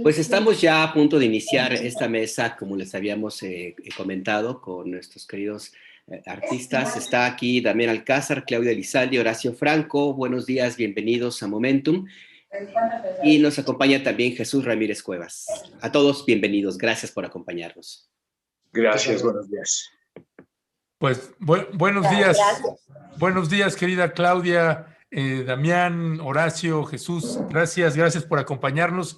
Pues estamos ya a punto de iniciar esta mesa, como les habíamos comentado, con nuestros queridos artistas. Está aquí Damián Alcázar, Claudia Lizalde, Horacio Franco. Buenos días, bienvenidos a Momentum. Y nos acompaña también Jesús Ramírez Cuevas. A todos, bienvenidos. Gracias por acompañarnos. Gracias, buenos días. Pues buenos días. Buenos días, querida Claudia, Damián, Horacio, Jesús. Gracias por acompañarnos.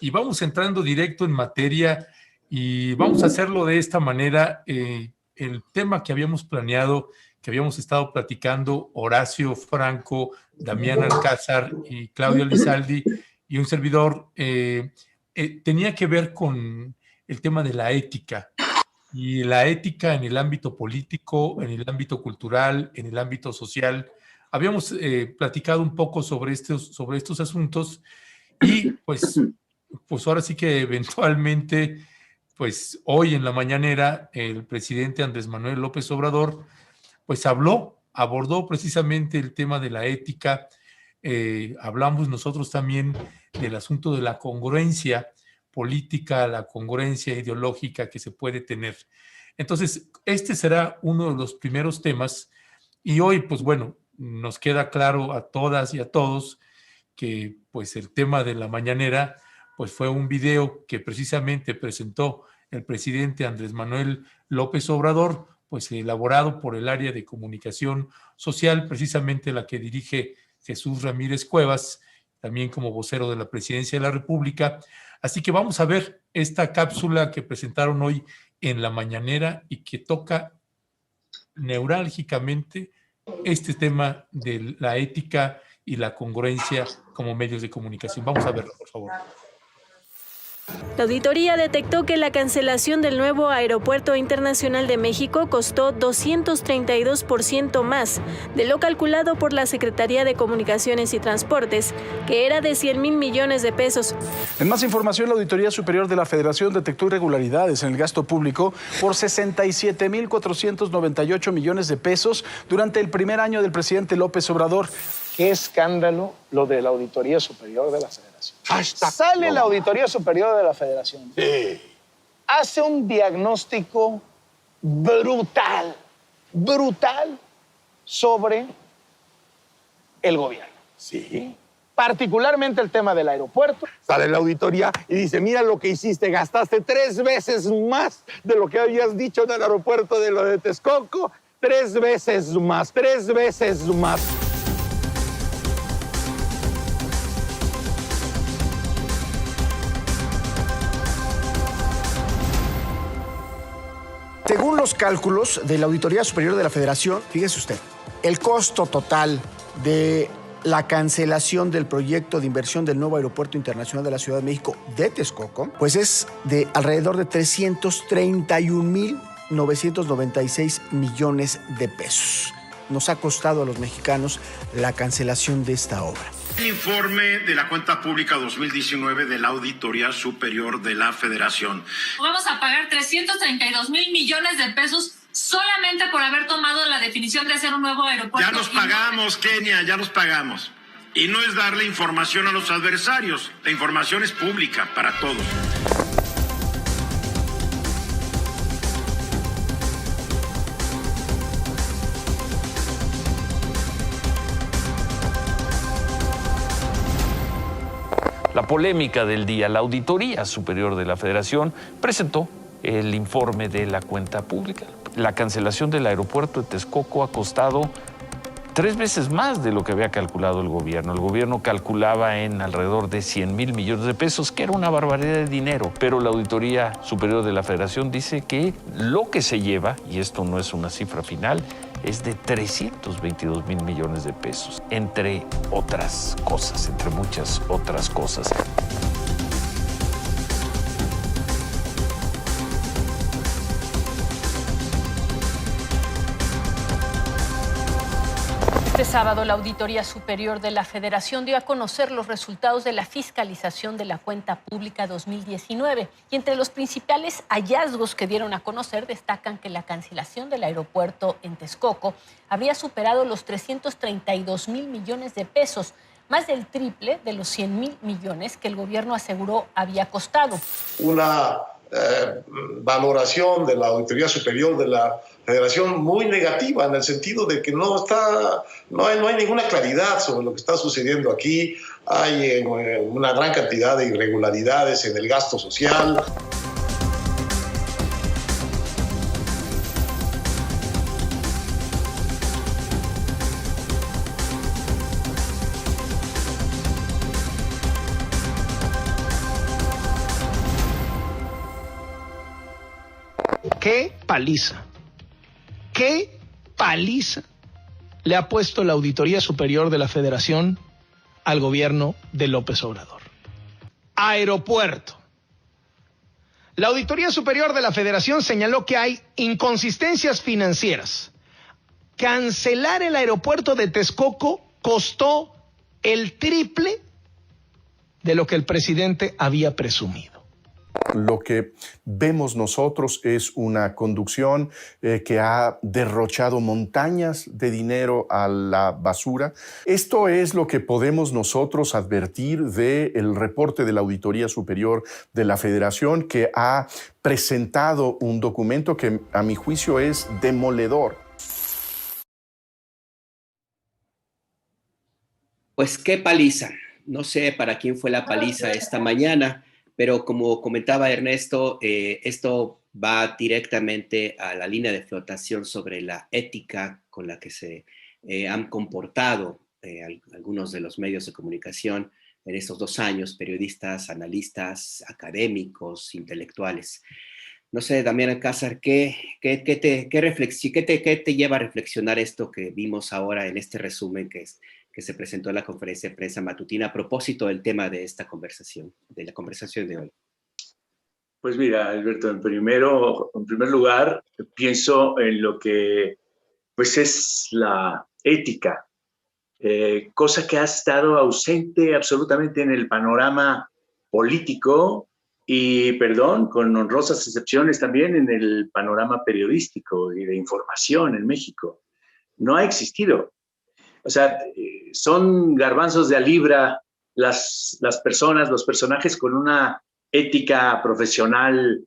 Y vamos entrando directo en materia y vamos a hacerlo de esta manera. El tema que habíamos planeado, que habíamos estado platicando, Horacio Franco, Damián Alcázar y Claudia Lizalde y un servidor, tenía que ver con el tema de la ética. Y la ética en el ámbito político, en el ámbito cultural, en el ámbito social. Habíamos platicado un poco sobre estos asuntos y pues ahora sí que eventualmente, pues hoy en la mañanera, el presidente Andrés Manuel López Obrador, pues abordó precisamente el tema de la ética. Hablamos nosotros también del asunto de la congruencia política, la congruencia ideológica que se puede tener. Entonces, este será uno de los primeros temas y hoy, pues bueno, nos queda claro a todas y a todos que pues el tema de la mañanera pues fue un video que precisamente presentó el presidente Andrés Manuel López Obrador, pues elaborado por el área de comunicación social, precisamente la que dirige Jesús Ramírez Cuevas, también como vocero de la Presidencia de la República. Así que vamos a ver esta cápsula que presentaron hoy en la mañanera y que toca neurálgicamente este tema de la ética y la congruencia como medios de comunicación. Vamos a verlo, por favor. La auditoría detectó que la cancelación del nuevo Aeropuerto Internacional de México costó 232% más de lo calculado por la Secretaría de Comunicaciones y Transportes, que era de 100,000 millones de pesos. En más información, la Auditoría Superior de la Federación detectó irregularidades en el gasto público por 67,498 millones de pesos durante el primer año del presidente López Obrador. Qué escándalo lo de la Auditoría Superior de la Federación. Sale la Auditoría Superior de la Federación. Sí. Hace un diagnóstico brutal sobre el gobierno. Sí. Particularmente el tema del aeropuerto. Sale la auditoría y dice, mira lo que hiciste, gastaste 3 veces más de lo que habías dicho en el aeropuerto de lo de Texcoco. 3 veces más. Según los cálculos de la Auditoría Superior de la Federación, fíjese usted, el costo total de la cancelación del proyecto de inversión del nuevo Aeropuerto Internacional de la Ciudad de México de Texcoco, pues es de alrededor de 331,996 millones de pesos. Nos ha costado a los mexicanos la cancelación de esta obra. El informe de la cuenta pública 2019 de la Auditoría Superior de la Federación. Vamos a pagar 332,000 millones de pesos solamente por haber tomado la definición de hacer un nuevo aeropuerto. Ya nos pagamos, Kenia, ya nos pagamos. Y no es darle información a los adversarios. La información es pública para todos. La polémica del día, la Auditoría Superior de la Federación presentó el informe de la cuenta pública. La cancelación del aeropuerto de Texcoco ha costado 3 veces más de lo que había calculado el gobierno. El gobierno calculaba en alrededor de 100,000 millones de pesos, que era una barbaridad de dinero. Pero la Auditoría Superior de la Federación dice que lo que se lleva, y esto no es una cifra final, es de 322,000 millones de pesos, entre otras cosas, entre muchas otras cosas. Este sábado, la Auditoría Superior de la Federación dio a conocer los resultados de la fiscalización de la cuenta pública 2019. Y entre los principales hallazgos que dieron a conocer destacan que la cancelación del aeropuerto en Texcoco habría superado los 332,000 millones de pesos, más del triple de los 100,000 millones que el gobierno aseguró había costado. Una valoración de la Auditoría Superior de la Federación muy negativa, en el sentido de que no hay ninguna claridad sobre lo que está sucediendo aquí. Hay una gran cantidad de irregularidades en el gasto social. ¡Qué paliza! ¡Qué paliza le ha puesto la Auditoría Superior de la Federación al gobierno de López Obrador! Aeropuerto. La Auditoría Superior de la Federación señaló que hay inconsistencias financieras. Cancelar el aeropuerto de Texcoco costó el triple de lo que el presidente había presumido. Lo que vemos nosotros es una conducción que ha derrochado montañas de dinero a la basura. Esto es lo que podemos nosotros advertir del reporte de la Auditoría Superior de la Federación, que ha presentado un documento que a mi juicio es demoledor. Pues qué paliza. No sé para quién fue la paliza esta mañana, pero como comentaba Ernesto, esto va directamente a la línea de flotación sobre la ética con la que se han comportado algunos de los medios de comunicación en estos 2 años, periodistas, analistas, académicos, intelectuales. No sé, Damián Alcázar, ¿qué te lleva a reflexionar esto que vimos ahora en este resumen que se presentó en la conferencia de prensa matutina a propósito del tema de esta conversación, de la conversación de hoy? Pues mira, Alberto, en primer lugar, pienso en lo que pues es la ética, cosa que ha estado ausente absolutamente en el panorama político y, perdón, con honrosas excepciones también en el panorama periodístico y de información en México. No ha existido. O sea, son garbanzos de a libra las personas, los personajes con una ética profesional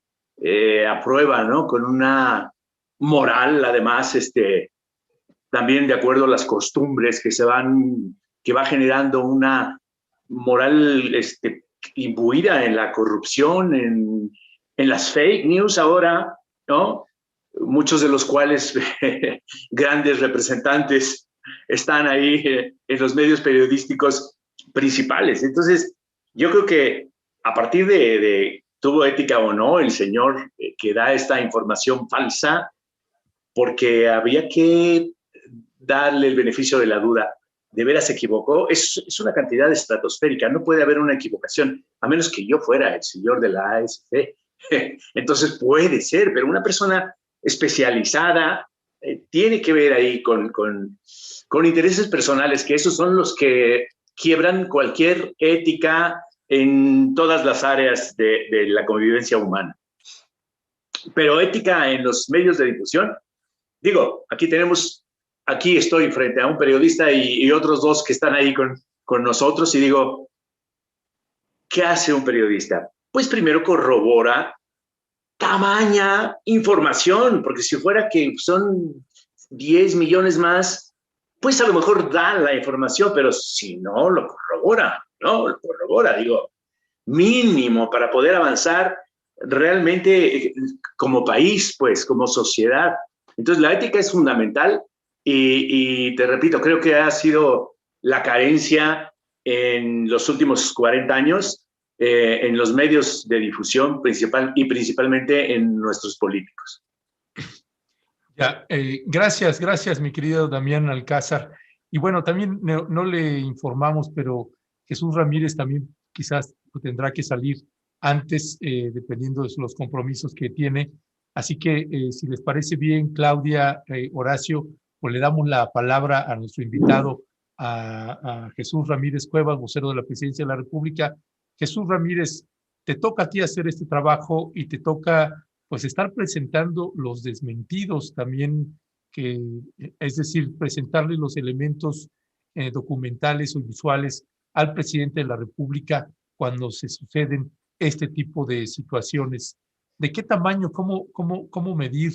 a prueba, ¿no? Con una moral, además, también de acuerdo a las costumbres que va generando una moral imbuida en la corrupción, en las fake news ahora, ¿no? Muchos de los cuales grandes representantes están ahí en los medios periodísticos principales. Entonces, yo creo que a partir de tuvo ética o no el señor que da esta información falsa, porque había que darle el beneficio de la duda. ¿De veras se equivocó? Es una cantidad estratosférica. No puede haber una equivocación, a menos que yo fuera el señor de la ASF. Entonces puede ser, pero una persona especializada tiene que ver ahí con intereses personales, que esos son los que quiebran cualquier ética en todas las áreas de la convivencia humana. Pero ética en los medios de difusión, digo, aquí estoy frente a un periodista y otros 2 que están ahí con nosotros y digo, ¿qué hace un periodista? Pues primero corrobora tamaña información, porque si fuera que son 10 millones más, pues a lo mejor da la información, pero si no, lo corrobora, digo, mínimo para poder avanzar realmente como país, pues, como sociedad. Entonces, la ética es fundamental y te repito, creo que ha sido la carencia en los últimos 40 años en los medios de difusión principalmente en nuestros políticos. Ya, gracias, mi querido Damián Alcázar. Y bueno, también no le informamos, pero Jesús Ramírez también quizás tendrá que salir antes, dependiendo de los compromisos que tiene. Así que, si les parece bien, Claudia, Horacio, pues le damos la palabra a nuestro invitado, a Jesús Ramírez Cuevas, vocero de la Presidencia de la República. Jesús Ramírez, te toca a ti hacer este trabajo y te toca pues estar presentando los desmentidos también, es decir, presentarle los elementos documentales o visuales al presidente de la República cuando se suceden este tipo de situaciones? ¿De qué tamaño, cómo medir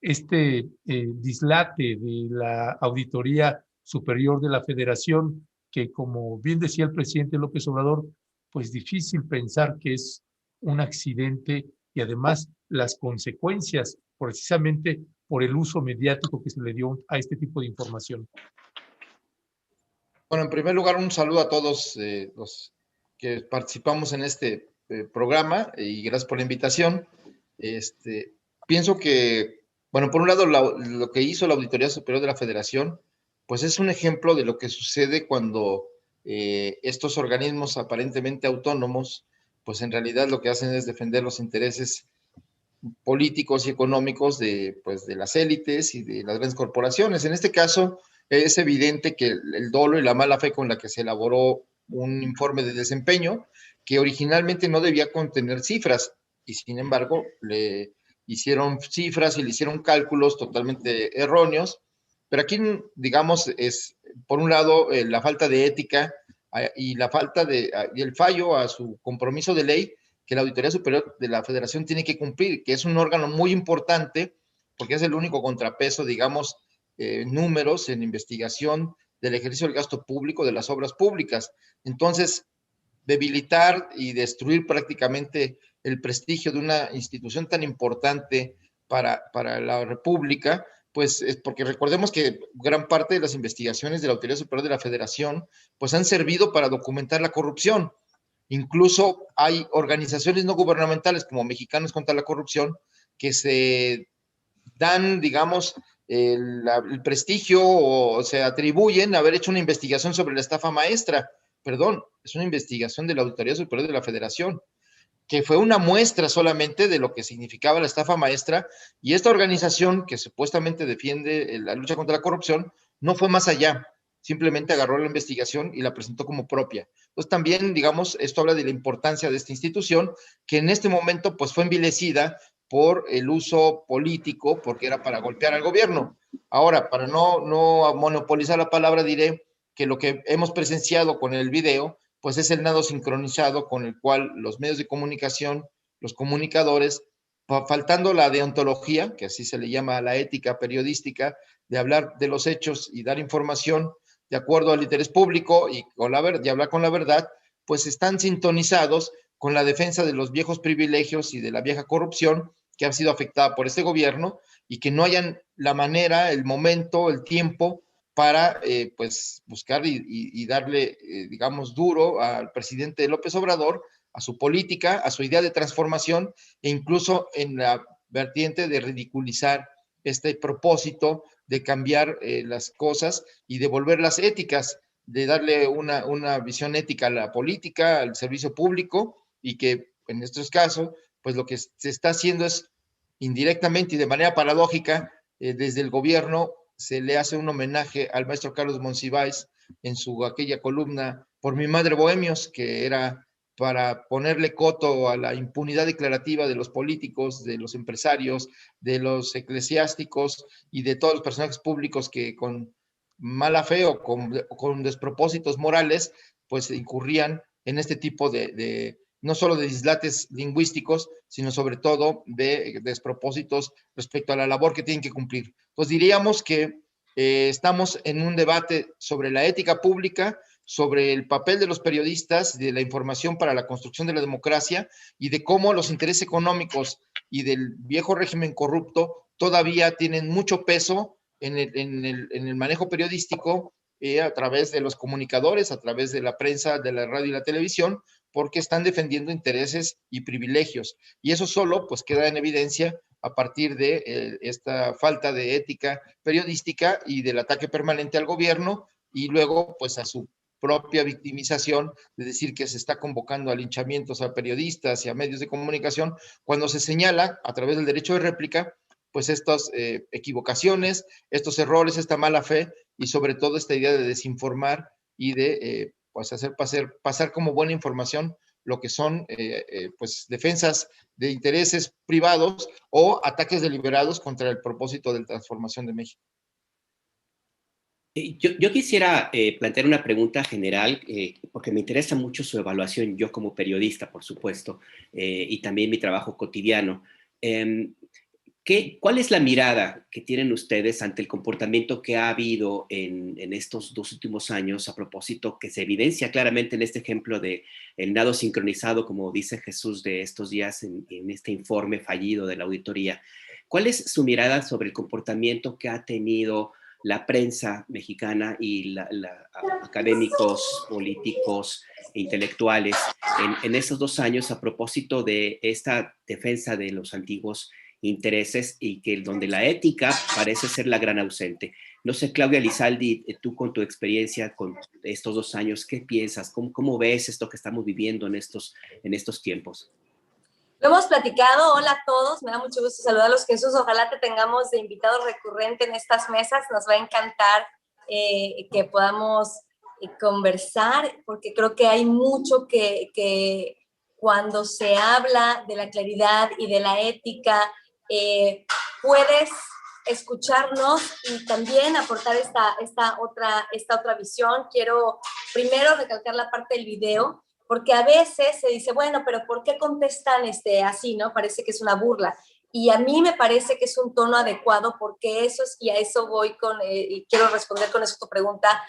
este dislate de la Auditoría Superior de la Federación, que, como bien decía el presidente López Obrador, pues difícil pensar que es un accidente, y además las consecuencias precisamente por el uso mediático que se le dio a este tipo de información? Bueno, en primer lugar, un saludo a todos los que participamos en este programa y gracias por la invitación. Pienso que, bueno, por un lado, lo que hizo la Auditoría Superior de la Federación, pues es un ejemplo de lo que sucede cuando estos organismos aparentemente autónomos, pues en realidad lo que hacen es defender los intereses políticos y económicos de las élites y de las grandes corporaciones. En este caso, es evidente que el dolo y la mala fe con la que se elaboró un informe de desempeño, que originalmente no debía contener cifras, y sin embargo le hicieron cifras y le hicieron cálculos totalmente erróneos. Pero aquí, digamos, es por un lado la falta de ética y la falta y el fallo a su compromiso de ley que la Auditoría Superior de la Federación tiene que cumplir, que es un órgano muy importante porque es el único contrapeso, digamos, números en investigación del ejercicio del gasto público, de las obras públicas. Entonces, debilitar y destruir prácticamente el prestigio de una institución tan importante para la República, pues es porque recordemos que gran parte de las investigaciones de la Auditoría Superior de la Federación pues han servido para documentar la corrupción. Incluso hay organizaciones no gubernamentales como Mexicanos contra la Corrupción que se dan, digamos, el prestigio o se atribuyen a haber hecho una investigación sobre la estafa maestra. Perdón, es una investigación de la Auditoría Superior de la Federación, que fue una muestra solamente de lo que significaba la estafa maestra, y esta organización que supuestamente defiende la lucha contra la corrupción no fue más allá, simplemente agarró la investigación y la presentó como propia. Entonces también, digamos, esto habla de la importancia de esta institución, que en este momento pues fue envilecida por el uso político, porque era para golpear al gobierno. Ahora, para no monopolizar la palabra, diré que lo que hemos presenciado con el video, pues es el nado sincronizado con el cual los medios de comunicación, los comunicadores, faltando la deontología, que así se le llama a la ética periodística, de hablar de los hechos y dar información de acuerdo al interés público y hablar con la verdad, pues están sintonizados con la defensa de los viejos privilegios y de la vieja corrupción que ha sido afectada por este gobierno, y que no hayan la manera, el momento, el tiempo para pues buscar y darle, digamos, duro al presidente López Obrador, a su política, a su idea de transformación, e incluso en la vertiente de ridiculizar este propósito de cambiar las cosas y de volverlas éticas, de darle una visión ética a la política, al servicio público, y que en estos casos, pues lo que se está haciendo es indirectamente y de manera paradójica, desde el gobierno se le hace un homenaje al maestro Carlos Monsiváis en aquella columna Por mi madre Bohemios, que era para ponerle coto a la impunidad declarativa de los políticos, de los empresarios, de los eclesiásticos y de todos los personajes públicos que con mala fe o con despropósitos morales, pues incurrían en este tipo de no solo de dislates lingüísticos, sino sobre todo de despropósitos respecto a la labor que tienen que cumplir. Pues diríamos que estamos en un debate sobre la ética pública, sobre el papel de los periodistas, de la información para la construcción de la democracia, y de cómo los intereses económicos y del viejo régimen corrupto todavía tienen mucho peso en el manejo periodístico, a través de los comunicadores, a través de la prensa, de la radio y la televisión, porque están defendiendo intereses y privilegios. Y eso solo pues queda en evidencia a partir de esta falta de ética periodística y del ataque permanente al gobierno, y luego pues a su propia victimización de decir que se está convocando a linchamientos a periodistas y a medios de comunicación, cuando se señala a través del derecho de réplica pues estas equivocaciones, estos errores, esta mala fe, y sobre todo esta idea de desinformar y de pues hacer pasar como buena información lo que son pues defensas de intereses privados o ataques deliberados contra el propósito de la transformación de México. Yo quisiera plantear una pregunta general, porque me interesa mucho su evaluación, yo como periodista, por supuesto, y también mi trabajo cotidiano. ¿Cuál es la mirada que tienen ustedes ante el comportamiento que ha habido en estos 2 últimos años, a propósito que se evidencia claramente en este ejemplo de el nado sincronizado, como dice Jesús, de estos días en este informe fallido de la auditoría? ¿Cuál es su mirada sobre el comportamiento que ha tenido la prensa mexicana y académicos, políticos e intelectuales en esos 2 años a propósito de esta defensa de los antiguos intereses y donde la ética parece ser la gran ausente? No sé, Claudia Lizaldi, tú con tu experiencia con estos 2 años, ¿qué piensas? ¿Cómo ves esto que estamos viviendo en estos tiempos? Lo hemos platicado. Hola a todos, me da mucho gusto saludarlos, Jesús. Ojalá te tengamos de invitado recurrente en estas mesas. Nos va a encantar que podamos conversar, porque creo que hay mucho que cuando se habla de la claridad y de la ética, puedes escucharnos y también aportar esta otra visión. Quiero primero recalcar la parte del video, porque a veces se dice, bueno, pero ¿por qué contestan así, no? Parece que es una burla. Y a mí me parece que es un tono adecuado, porque eso es, y a eso voy y quiero responder con eso tu pregunta,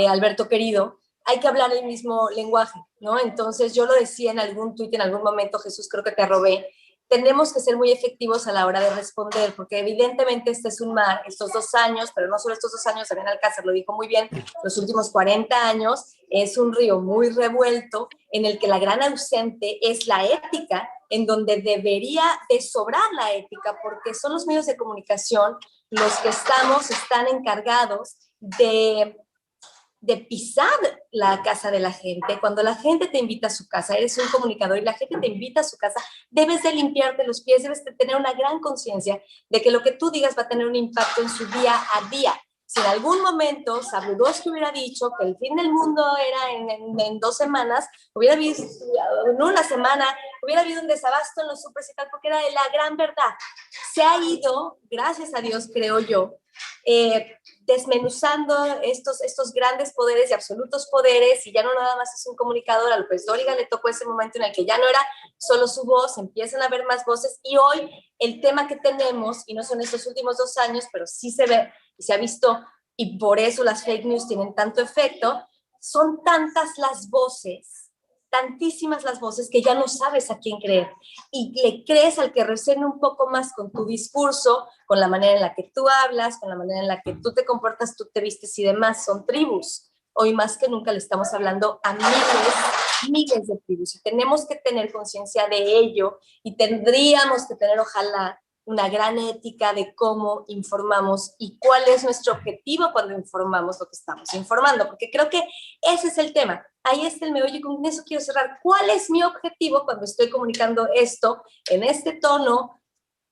Alberto querido, hay que hablar el mismo lenguaje, ¿no? Entonces yo lo decía en algún tuit, en algún momento, Jesús, creo que te arrobé, tenemos que ser muy efectivos a la hora de responder, porque evidentemente este es un mar, estos 2 años, pero no solo estos 2 años, también Alcázar lo dijo muy bien, los últimos 40 años, es un río muy revuelto en el que la gran ausente es la ética, en donde debería de sobrar la ética, porque son los medios de comunicación los que están encargados de pisar la casa de la gente. Cuando la gente te invita a su casa, eres un comunicador y la gente te invita a su casa, debes de limpiarte los pies, debes de tener una gran conciencia de que lo que tú digas va a tener un impacto en su día a día. Si en algún momento Sabludowski hubiera dicho que el fin del mundo era en 2 semanas, hubiera visto en una semana, hubiera habido un desabasto en los supers y tal, porque era de la gran verdad. Se ha ido, gracias a Dios, creo yo, desmenuzando estos grandes poderes y absolutos poderes, y ya no nada más es un comunicador. A López Dóriga le tocó ese momento en el que ya no era solo su voz, empiezan a haber más voces, y hoy el tema que tenemos, y no son estos últimos 2 años, pero sí se ve y se ha visto, y por eso las fake news tienen tanto efecto, son tantas las voces, tantísimas las voces, que ya no sabes a quién creer, y le crees al que resuene un poco más con tu discurso, con la manera en la que tú hablas, con la manera en la que tú te comportas, tú te vistes y demás. Son tribus. Hoy más que nunca le estamos hablando a miles de tribus, y tenemos que tener conciencia de ello, y tendríamos que tener, ojalá, una gran ética de cómo informamos y cuál es nuestro objetivo cuando informamos lo que estamos informando, porque creo que ese es el tema. Ahí está el meollo, y con eso quiero cerrar. ¿Cuál es mi objetivo cuando estoy comunicando esto en este tono,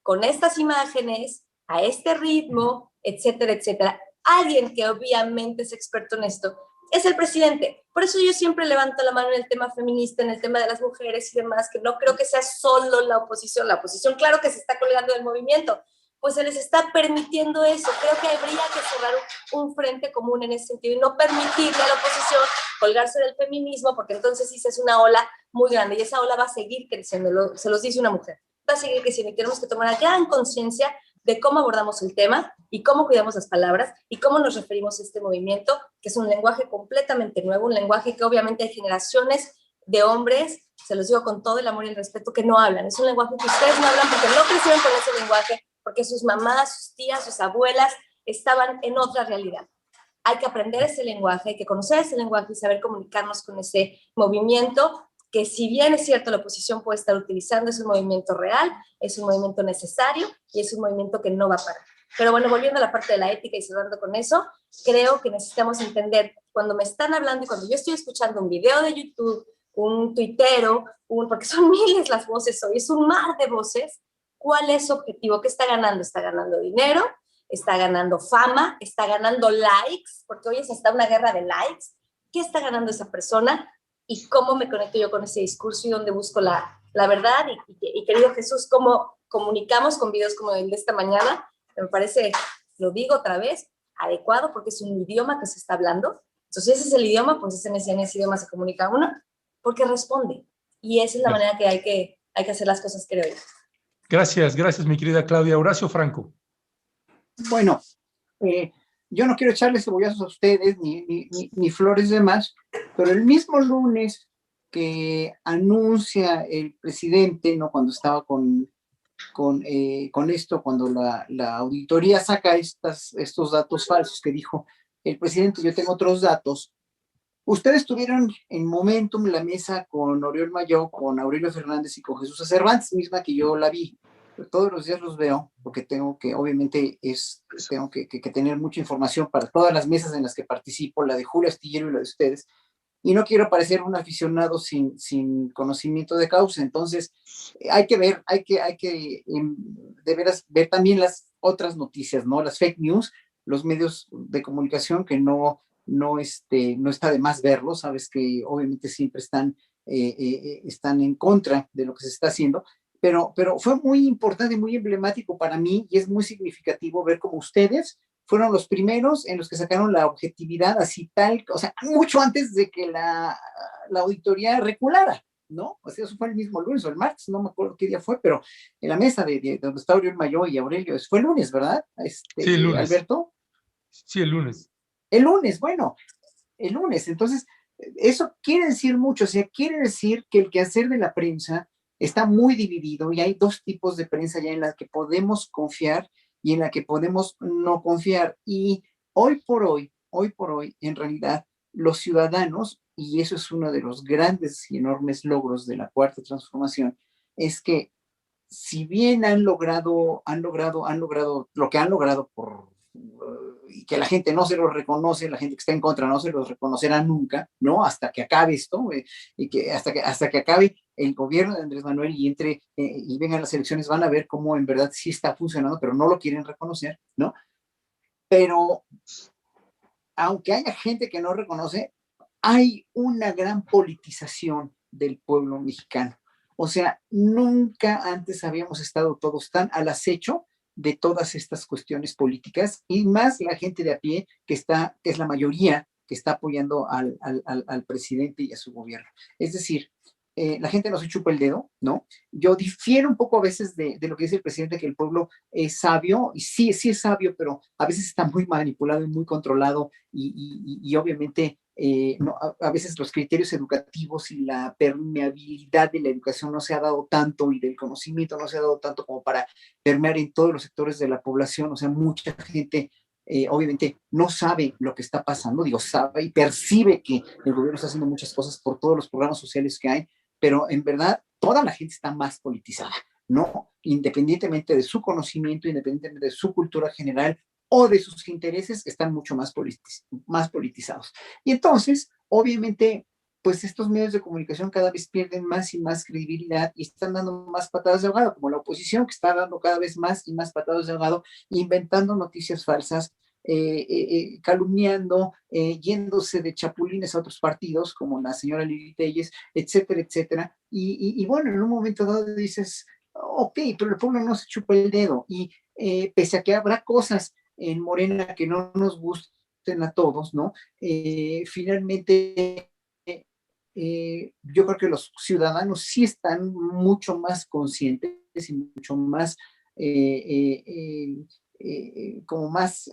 con estas imágenes, a este ritmo, etcétera, etcétera? Alguien que obviamente es experto en esto es el presidente. Por eso yo siempre levanto la mano en el tema feminista, en el tema de las mujeres y demás, que no creo que sea solo la oposición. La oposición, claro que se está colgando del movimiento, pues se les está permitiendo eso. Creo que habría que cerrar un frente común en ese sentido y no permitirle a la oposición colgarse del feminismo, porque entonces sí se hace una ola muy grande, y esa ola va a seguir creciendo, se los dice una mujer, va a seguir creciendo, y tenemos que tomar una gran conciencia de cómo abordamos el tema y cómo cuidamos las palabras y cómo nos referimos a este movimiento, que es un lenguaje completamente nuevo, un lenguaje que obviamente hay generaciones de hombres, se los digo con todo el amor y el respeto, que no hablan. Es un lenguaje que ustedes no hablan porque no crecieron con ese lenguaje, porque sus mamás, sus tías, sus abuelas estaban en otra realidad. Hay que aprender ese lenguaje, hay que conocer ese lenguaje y saber comunicarnos con ese movimiento, que si bien es cierto la oposición puede estar utilizando, es un movimiento real, es un movimiento necesario y es un movimiento que no va a parar. Pero bueno, volviendo a la parte de la ética y cerrando con eso, creo que necesitamos entender, cuando me están hablando y cuando yo estoy escuchando un video de YouTube, un tuitero, porque son miles las voces hoy, es un mar de voces, ¿cuál es su objetivo? ¿Qué está ganando? ¿Está ganando dinero? ¿Está ganando fama? ¿Está ganando likes? Porque hoy es hasta una guerra de likes. ¿Qué está ganando esa persona? ¿Y cómo me conecto yo con ese discurso y dónde busco la verdad? Y querido Jesús, ¿cómo comunicamos con videos como el de esta mañana? Me parece, lo digo otra vez, adecuado porque es un idioma que se está hablando. Entonces, si ese es el idioma, pues en ese idioma se comunica uno, porque responde. Y esa es la manera que hay que hacer las cosas, creo yo. Gracias, mi querida Claudia. Horacio Franco. Bueno, yo no quiero echarles cebollazos a ustedes ni flores de más, pero el mismo lunes que anuncia el presidente, ¿no? Cuando estaba con esto, cuando la auditoría saca estos datos falsos que dijo el presidente, yo tengo otros datos. Ustedes tuvieron en Momentum la mesa con Oriol Mayo, con Aurelio Fernández y con Jesús Cervantes, misma que yo la vi. Todos los días los veo, porque tengo que, obviamente, tengo que tener mucha información para todas las mesas en las que participo, la de Julio Astillero y la de ustedes, y no quiero parecer un aficionado sin conocimiento de causa. Entonces, hay que ver, hay que de veras ver también las otras noticias, ¿no? Las fake news, los medios de comunicación que no está de más verlos, sabes que obviamente siempre están en contra de lo que se está haciendo, pero fue muy importante, muy emblemático para mí, y es muy significativo ver cómo ustedes fueron los primeros en los que sacaron la objetividad así tal, o sea, mucho antes de que la auditoría reculara, ¿no? O sea, eso fue el mismo lunes o el martes, no me acuerdo qué día fue, pero en la mesa de donde está Oriol Mayo y Aurelio, fue el lunes, ¿verdad? Sí, el lunes. Alberto. Sí, el lunes. El lunes, bueno, el lunes. Entonces, eso quiere decir mucho, o sea, quiere decir que el quehacer de la prensa está muy dividido y hay dos tipos de prensa ya en la que podemos confiar y en la que podemos no confiar. Y hoy por hoy, en realidad, los ciudadanos, y eso es uno de los grandes y enormes logros de la Cuarta Transformación, es que si bien han logrado lo que han logrado y que la gente no se lo reconoce, la gente que está en contra no se lo reconocerá nunca, ¿no? Hasta que acabe esto, y que hasta que acabe el gobierno de Andrés Manuel y vengan las elecciones, van a ver cómo en verdad sí está funcionando, pero no lo quieren reconocer, ¿no? Pero aunque haya gente que no reconoce, hay una gran politización del pueblo mexicano. O sea, nunca antes habíamos estado todos tan al acecho de todas estas cuestiones políticas, y más la gente de a pie que es la mayoría que está apoyando al presidente y a su gobierno. Es decir, la gente no se chupa el dedo, ¿no? Yo difiero un poco a veces de lo que dice el presidente, que el pueblo es sabio, y sí es sabio, pero a veces está muy manipulado y muy controlado, y obviamente a veces los criterios educativos y la permeabilidad de la educación no se ha dado tanto, y del conocimiento no se ha dado tanto como para permear en todos los sectores de la población. O sea, mucha gente obviamente no sabe lo que está pasando, sabe y percibe que el gobierno está haciendo muchas cosas por todos los programas sociales que hay, pero en verdad toda la gente está más politizada, ¿no? Independientemente de su conocimiento, independientemente de su cultura general o de sus intereses, están mucho más politizados. Y entonces, obviamente, pues estos medios de comunicación cada vez pierden más y más credibilidad y están dando más patadas de ahogado, como la oposición, que está dando cada vez más y más patadas de ahogado, inventando noticias falsas, calumniando, yéndose de chapulines a otros partidos, como la señora Lili Telles, etcétera, etcétera. Y bueno, en un momento dado dices, ok, pero el pueblo no se chupa el dedo, y pese a que habrá cosas en Morena que no nos gusten a todos, ¿no? Finalmente, yo creo que los ciudadanos sí están mucho más conscientes y mucho más como más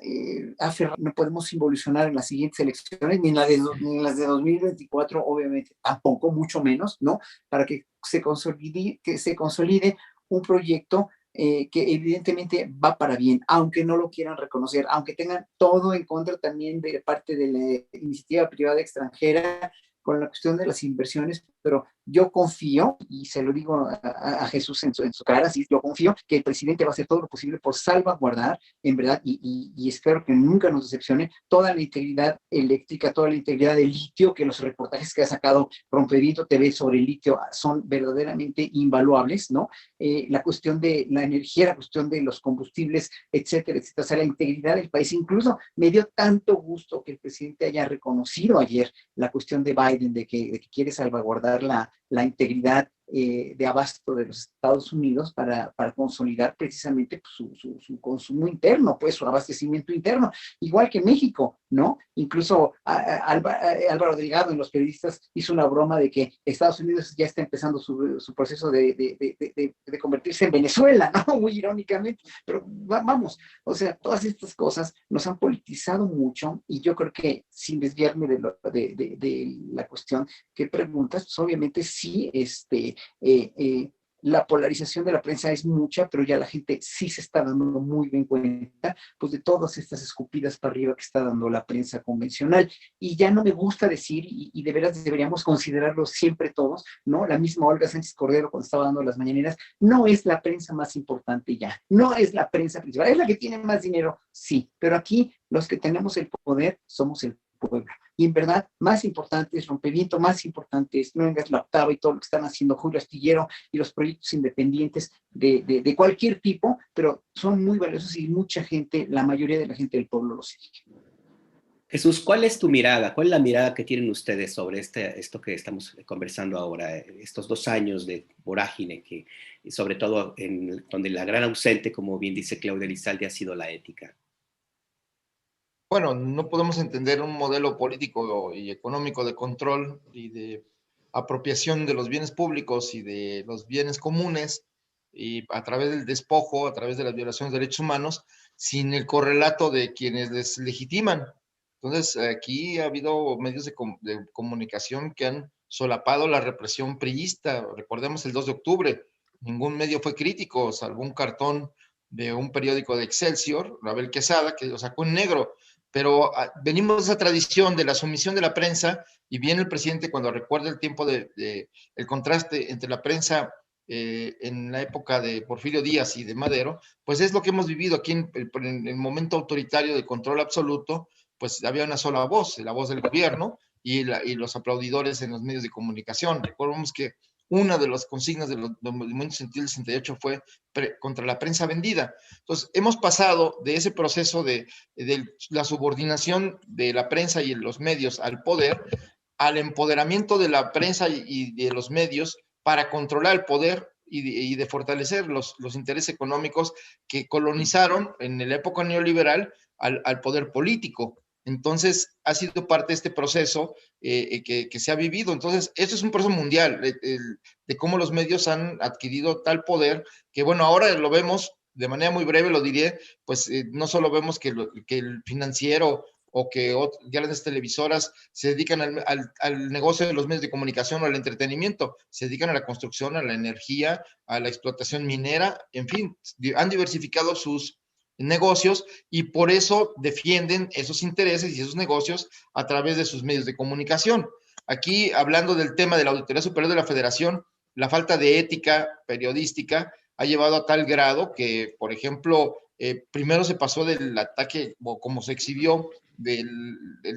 aferrados. No podemos involucionar en las siguientes elecciones, ni en las de 2024, obviamente, tampoco, mucho menos, ¿no? Para que se consolide un proyecto que evidentemente va para bien, aunque no lo quieran reconocer, aunque tengan todo en contra también de parte de la iniciativa privada extranjera con la cuestión de las inversiones. Pero yo confío, y se lo digo a Jesús en su cara, sí, yo confío que el presidente va a hacer todo lo posible por salvaguardar, en verdad, y espero que nunca nos decepcione, toda la integridad eléctrica, toda la integridad del litio, que los reportajes que ha sacado Rompeviento TV sobre el litio son verdaderamente invaluables, ¿no? La cuestión de la energía, la cuestión de los combustibles, etcétera, etcétera. O sea, la integridad del país. Incluso me dio tanto gusto que el presidente haya reconocido ayer la cuestión de Biden, de que quiere salvaguardar la integridad de abasto de los Estados Unidos para consolidar precisamente pues, su consumo interno, pues su abastecimiento interno, igual que México, ¿no? Incluso Álvaro Delgado en Los Periodistas hizo una broma de que Estados Unidos ya está empezando su proceso de convertirse en Venezuela, ¿no? Muy irónicamente, pero vamos, o sea, todas estas cosas nos han politizado mucho y yo creo que sin desviarme de la cuestión que preguntas, pues obviamente sí, la polarización de la prensa es mucha, pero ya la gente sí se está dando muy bien cuenta pues de todas estas escupidas para arriba que está dando la prensa convencional. Y ya no me gusta decir, y de veras deberíamos considerarlo siempre todos, ¿no? La misma Olga Sánchez Cordero cuando estaba dando las mañaneras, no es la prensa más importante ya, no es la prensa principal, es la que tiene más dinero, sí, pero aquí los que tenemos el poder somos el pueblo. Y en verdad, más importante es Rompeviento, más importante es No Vengas la Octava y todo lo que están haciendo Julio Astillero y los proyectos independientes de cualquier tipo, pero son muy valiosos y mucha gente, la mayoría de la gente del pueblo los sigue. Jesús, ¿cuál es tu mirada? ¿Cuál es la mirada que tienen ustedes sobre esto que estamos conversando ahora, estos 2 años de vorágine, y sobre todo donde la gran ausente, como bien dice Claudia Elizalde, ha sido la ética? Bueno, no podemos entender un modelo político y económico de control y de apropiación de los bienes públicos y de los bienes comunes y a través del despojo, a través de las violaciones de derechos humanos, sin el correlato de quienes les legitiman. Entonces, aquí ha habido medios de comunicación que han solapado la represión priista. Recordemos el 2 de octubre, ningún medio fue crítico, salvo un cartón de un periódico de Excelsior, Rabel Quesada, que lo sacó en negro. Pero venimos de esa tradición de la sumisión de la prensa, y viene el presidente cuando recuerda el tiempo el contraste entre la prensa en la época de Porfirio Díaz y de Madero, pues es lo que hemos vivido aquí en el momento autoritario de control absoluto. Pues había una sola voz, la voz del gobierno y los aplaudidores en los medios de comunicación. Recordemos que una de las consignas del movimiento estudiantil del 68 fue contra la prensa vendida. Entonces, hemos pasado de ese proceso de la subordinación de la prensa y los medios al poder, al empoderamiento de la prensa y de los medios para controlar el poder y de fortalecer los intereses económicos que colonizaron en la época neoliberal al poder político. Entonces, ha sido parte de este proceso que se ha vivido. Entonces, esto es un proceso mundial de cómo los medios han adquirido tal poder que, bueno, ahora lo vemos de manera muy breve, lo diré, pues no solo vemos que el financiero o que grandes televisoras se dedican al negocio de los medios de comunicación o al entretenimiento, se dedican a la construcción, a la energía, a la explotación minera, en fin, han diversificado sus negocios y por eso defienden esos intereses y esos negocios a través de sus medios de comunicación. Aquí, hablando del tema de la Auditoría Superior de la Federación, la falta de ética periodística ha llevado a tal grado que, por ejemplo, primero se pasó del ataque, o como se exhibió, del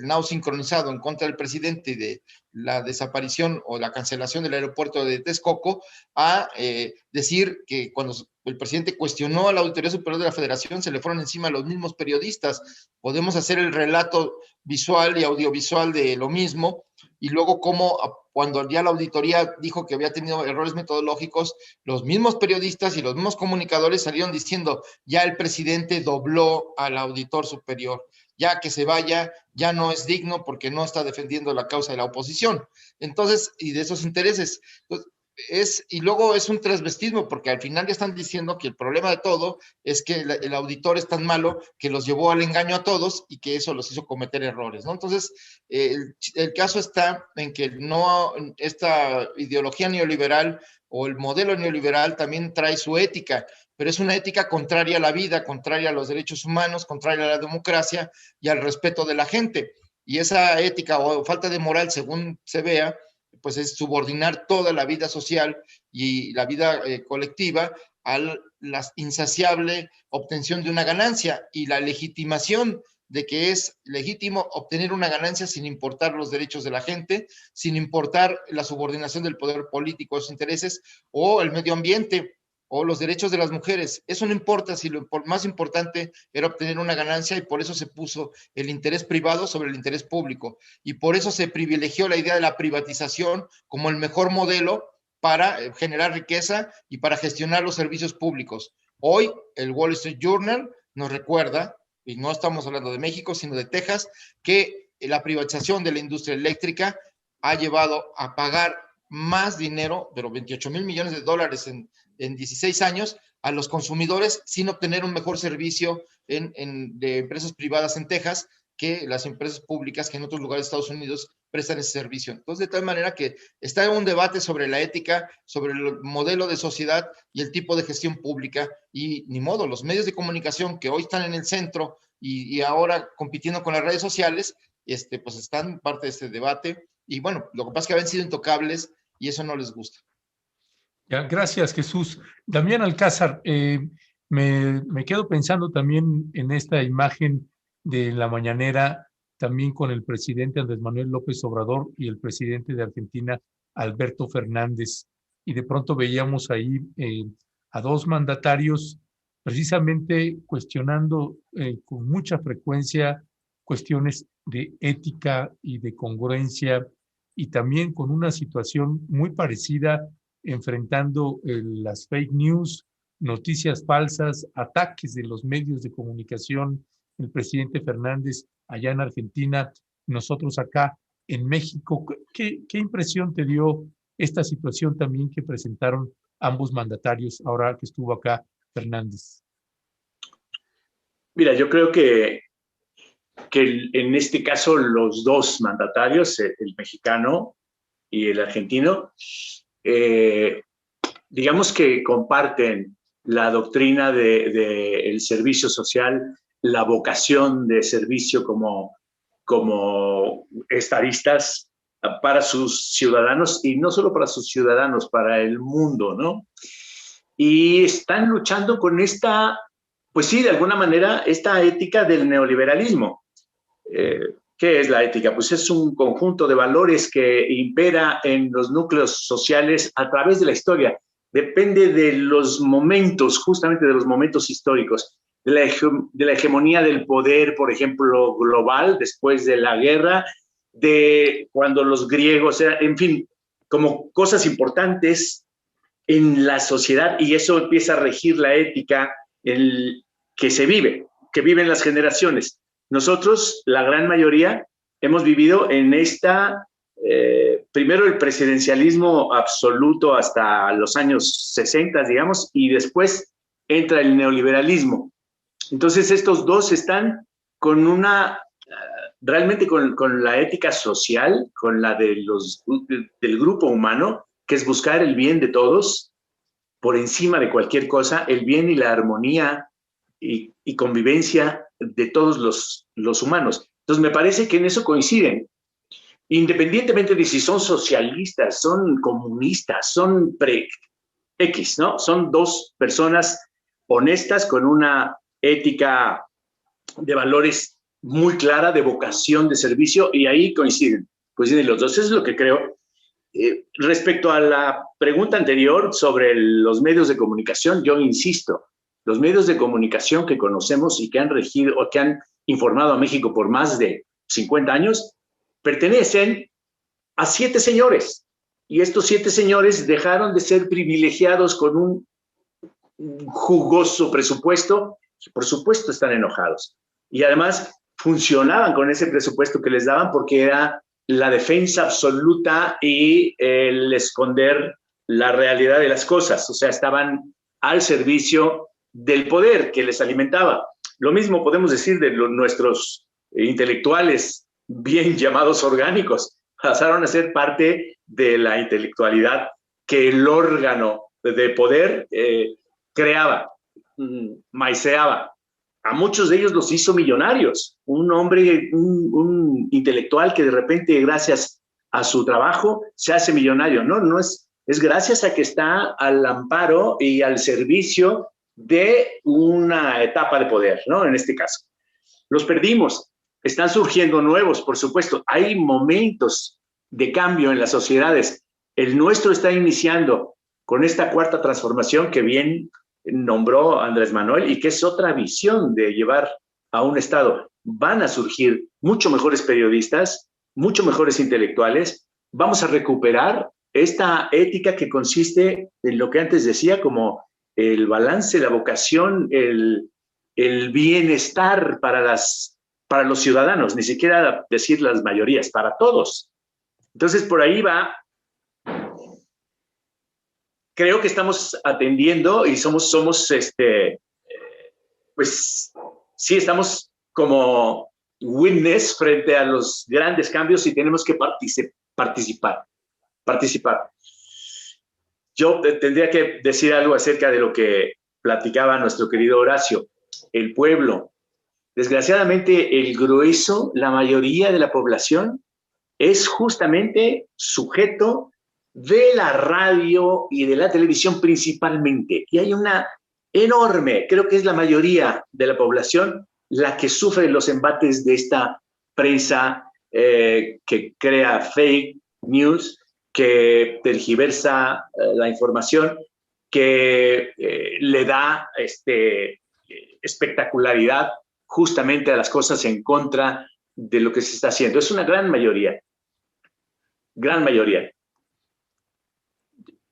nao sincronizado en contra del presidente y de la desaparición o la cancelación del aeropuerto de Texcoco, a decir que cuando el presidente cuestionó a la Auditoría Superior de la Federación, se le fueron encima a los mismos periodistas. Podemos hacer el relato visual y audiovisual de lo mismo, y luego cómo cuando ya la auditoría dijo que había tenido errores metodológicos, los mismos periodistas y los mismos comunicadores salieron diciendo, ya el presidente dobló al auditor superior, ya que se vaya, ya no es digno porque no está defendiendo la causa de la oposición. Entonces, y de esos intereses. Y luego es un transvestismo, porque al final ya están diciendo que el problema de todo es que el auditor es tan malo que los llevó al engaño a todos y que eso los hizo cometer errores, ¿no? Entonces, el caso está en que esta ideología neoliberal o el modelo neoliberal también trae su ética, pero es una ética contraria a la vida, contraria a los derechos humanos, contraria a la democracia y al respeto de la gente. Y esa ética o falta de moral, según se vea, pues es subordinar toda la vida social y la vida colectiva a la insaciable obtención de una ganancia y la legitimación de que es legítimo obtener una ganancia sin importar los derechos de la gente, sin importar la subordinación del poder político a sus intereses o el medio ambiente o los derechos de las mujeres. Eso no importa si lo más importante era obtener una ganancia, y por eso se puso el interés privado sobre el interés público. Y por eso se privilegió la idea de la privatización como el mejor modelo para generar riqueza y para gestionar los servicios públicos. Hoy el Wall Street Journal nos recuerda, y no estamos hablando de México, sino de Texas, que la privatización de la industria eléctrica ha llevado a pagar más dinero, pero 28,000 millones de dólares en 16 años, a los consumidores sin obtener un mejor servicio de empresas privadas en Texas que las empresas públicas que en otros lugares de Estados Unidos prestan ese servicio. Entonces, de tal manera que está en un debate sobre la ética, sobre el modelo de sociedad y el tipo de gestión pública, y ni modo, los medios de comunicación que hoy están en el centro y ahora compitiendo con las redes sociales, pues están parte de este debate, y bueno, lo que pasa es que habían sido intocables y eso no les gusta. Ya, gracias, Jesús. Damián Alcázar, me quedo pensando también en esta imagen de la mañanera, también con el presidente Andrés Manuel López Obrador y el presidente de Argentina, Alberto Fernández. Y de pronto veíamos ahí a dos mandatarios precisamente cuestionando con mucha frecuencia cuestiones de ética y de congruencia, y también con una situación muy parecida, enfrentando las fake news, noticias falsas, ataques de los medios de comunicación, el presidente Fernández allá en Argentina, nosotros acá en México. ¿Qué impresión te dio esta situación también que presentaron ambos mandatarios ahora que estuvo acá Fernández? Mira, yo creo que en este caso los dos mandatarios, el mexicano y el argentino, digamos que comparten la doctrina del servicio social, la vocación de servicio como estadistas para sus ciudadanos, y no solo para sus ciudadanos, para el mundo, ¿no? Y están luchando con esta, pues sí, de alguna manera, esta ética del neoliberalismo. ¿Qué es la ética? Pues es un conjunto de valores que impera en los núcleos sociales a través de la historia. Depende de los momentos, justamente de los momentos históricos, de la hegemonía del poder, por ejemplo, global, después de la guerra, de cuando los griegos, en fin, como cosas importantes en la sociedad, y eso empieza a regir la ética que se vive, que viven las generaciones. Nosotros, la gran mayoría, hemos vivido en primero el presidencialismo absoluto hasta los años 60, digamos, y después entra el neoliberalismo. Entonces, estos dos están con realmente con la ética social, con la del grupo humano, que es buscar el bien de todos, por encima de cualquier cosa, el bien y la armonía y convivencia de todos los humanos. Entonces, me parece que en eso coinciden. Independientemente de si son socialistas, son comunistas, son X, ¿no? Son dos personas honestas con una ética de valores muy clara, de vocación de servicio, y ahí coinciden los dos. Eso es lo que creo. Respecto a la pregunta anterior sobre los medios de comunicación, yo insisto, los medios de comunicación que conocemos y que han regido o que han informado a México por más de 50 años, pertenecen a 7 señores. Y estos 7 señores dejaron de ser privilegiados con un jugoso presupuesto. Por supuesto están enojados. Y además funcionaban con ese presupuesto que les daban porque era la defensa absoluta y el esconder la realidad de las cosas. O sea, estaban al servicio del poder que les alimentaba. Lo mismo podemos decir de nuestros intelectuales bien llamados orgánicos. Pasaron a ser parte de la intelectualidad que el órgano de poder creaba, maiceaba. A muchos de ellos los hizo millonarios. Un hombre, un intelectual que de repente, gracias a su trabajo, se hace millonario. No es gracias a que está al amparo y al servicio de una etapa de poder, ¿no? En este caso. Los perdimos. Están surgiendo nuevos, por supuesto. Hay momentos de cambio en las sociedades. El nuestro está iniciando con esta cuarta transformación que bien nombró Andrés Manuel y que es otra visión de llevar a un Estado. Van a surgir mucho mejores periodistas, mucho mejores intelectuales. Vamos a recuperar esta ética que consiste en lo que antes decía, como el balance, la vocación, el bienestar para los ciudadanos, ni siquiera decir las mayorías, para todos. Entonces, por ahí va. Creo que estamos atendiendo y somos pues sí, estamos como witness frente a los grandes cambios y tenemos que participar. Yo tendría que decir algo acerca de lo que platicaba nuestro querido Horacio. El pueblo, desgraciadamente el grueso, la mayoría de la población es justamente sujeto de la radio y de la televisión principalmente. Y hay una enorme, creo que es la mayoría de la población la que sufre los embates de esta prensa que crea fake news, que tergiversa la información, que le da espectacularidad justamente a las cosas en contra de lo que se está haciendo. Es una gran mayoría. Gran mayoría.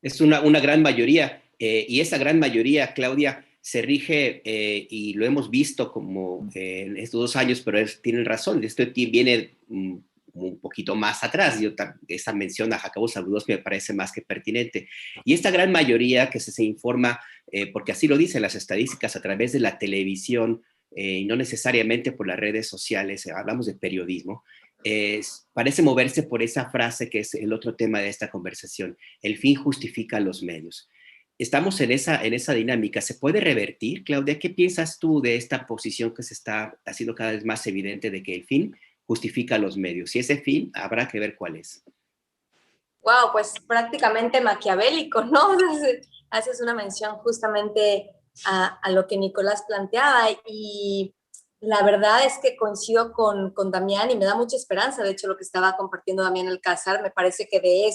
Es una gran mayoría, y esa gran mayoría, Claudia, se rige, y lo hemos visto como en estos 2 años, pero tienen razón, esto viene un poquito más atrás. Esa mención a Jacobo Zabludovsky me parece más que pertinente. Y esta gran mayoría que se informa, porque así lo dicen las estadísticas, a través de la televisión, y no necesariamente por las redes sociales, hablamos de periodismo, parece moverse por esa frase que es el otro tema de esta conversación: el fin justifica los medios. Estamos en esa dinámica. ¿Se puede revertir, Claudia? ¿Qué piensas tú de esta posición que se está haciendo cada vez más evidente de que el fin justifica los medios? Y ese fin habrá que ver cuál es. Wow, pues prácticamente maquiavélico, ¿no? Haces una mención justamente a lo que Nicolás planteaba, y la verdad es que coincido con Damián y me da mucha esperanza. De hecho, lo que estaba compartiendo Damián Alcázar, me parece que de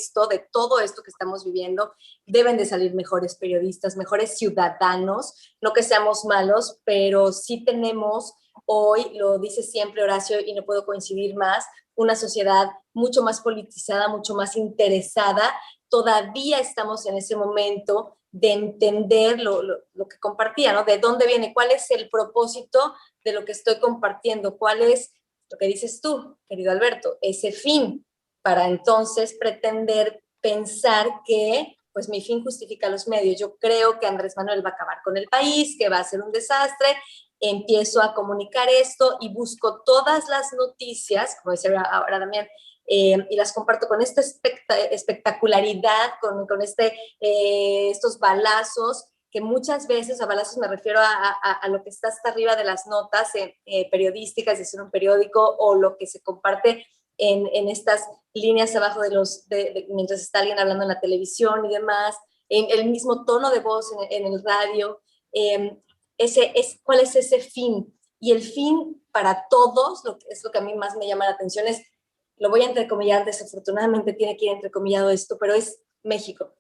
todo esto que estamos viviendo, deben de salir mejores periodistas, mejores ciudadanos, no que seamos malos, pero sí tenemos hoy, lo dice siempre Horacio y no puedo coincidir más, una sociedad mucho más politizada, mucho más interesada. Todavía estamos en ese momento de entender lo que compartía, ¿no? De dónde viene, cuál es el propósito de lo que estoy compartiendo, cuál es lo que dices tú, querido Alberto, ese fin, para entonces pretender pensar que pues mi fin justifica los medios. Yo creo que Andrés Manuel va a acabar con el país, que va a ser un desastre. Empiezo a comunicar esto y busco todas las noticias, como decía ahora también, y las comparto con esta espectacularidad, con estos balazos, que muchas veces, a balazos me refiero a lo que está hasta arriba de las notas periodísticas, es decir, un periódico, o lo que se comparte en estas líneas abajo mientras está alguien hablando en la televisión y demás, en el mismo tono de voz en el radio. ¿Cuál es ese fin? Y el fin para todos, es lo que a mí más me llama la atención, lo voy a entrecomillar, desafortunadamente tiene que ir entrecomillado esto, pero es México.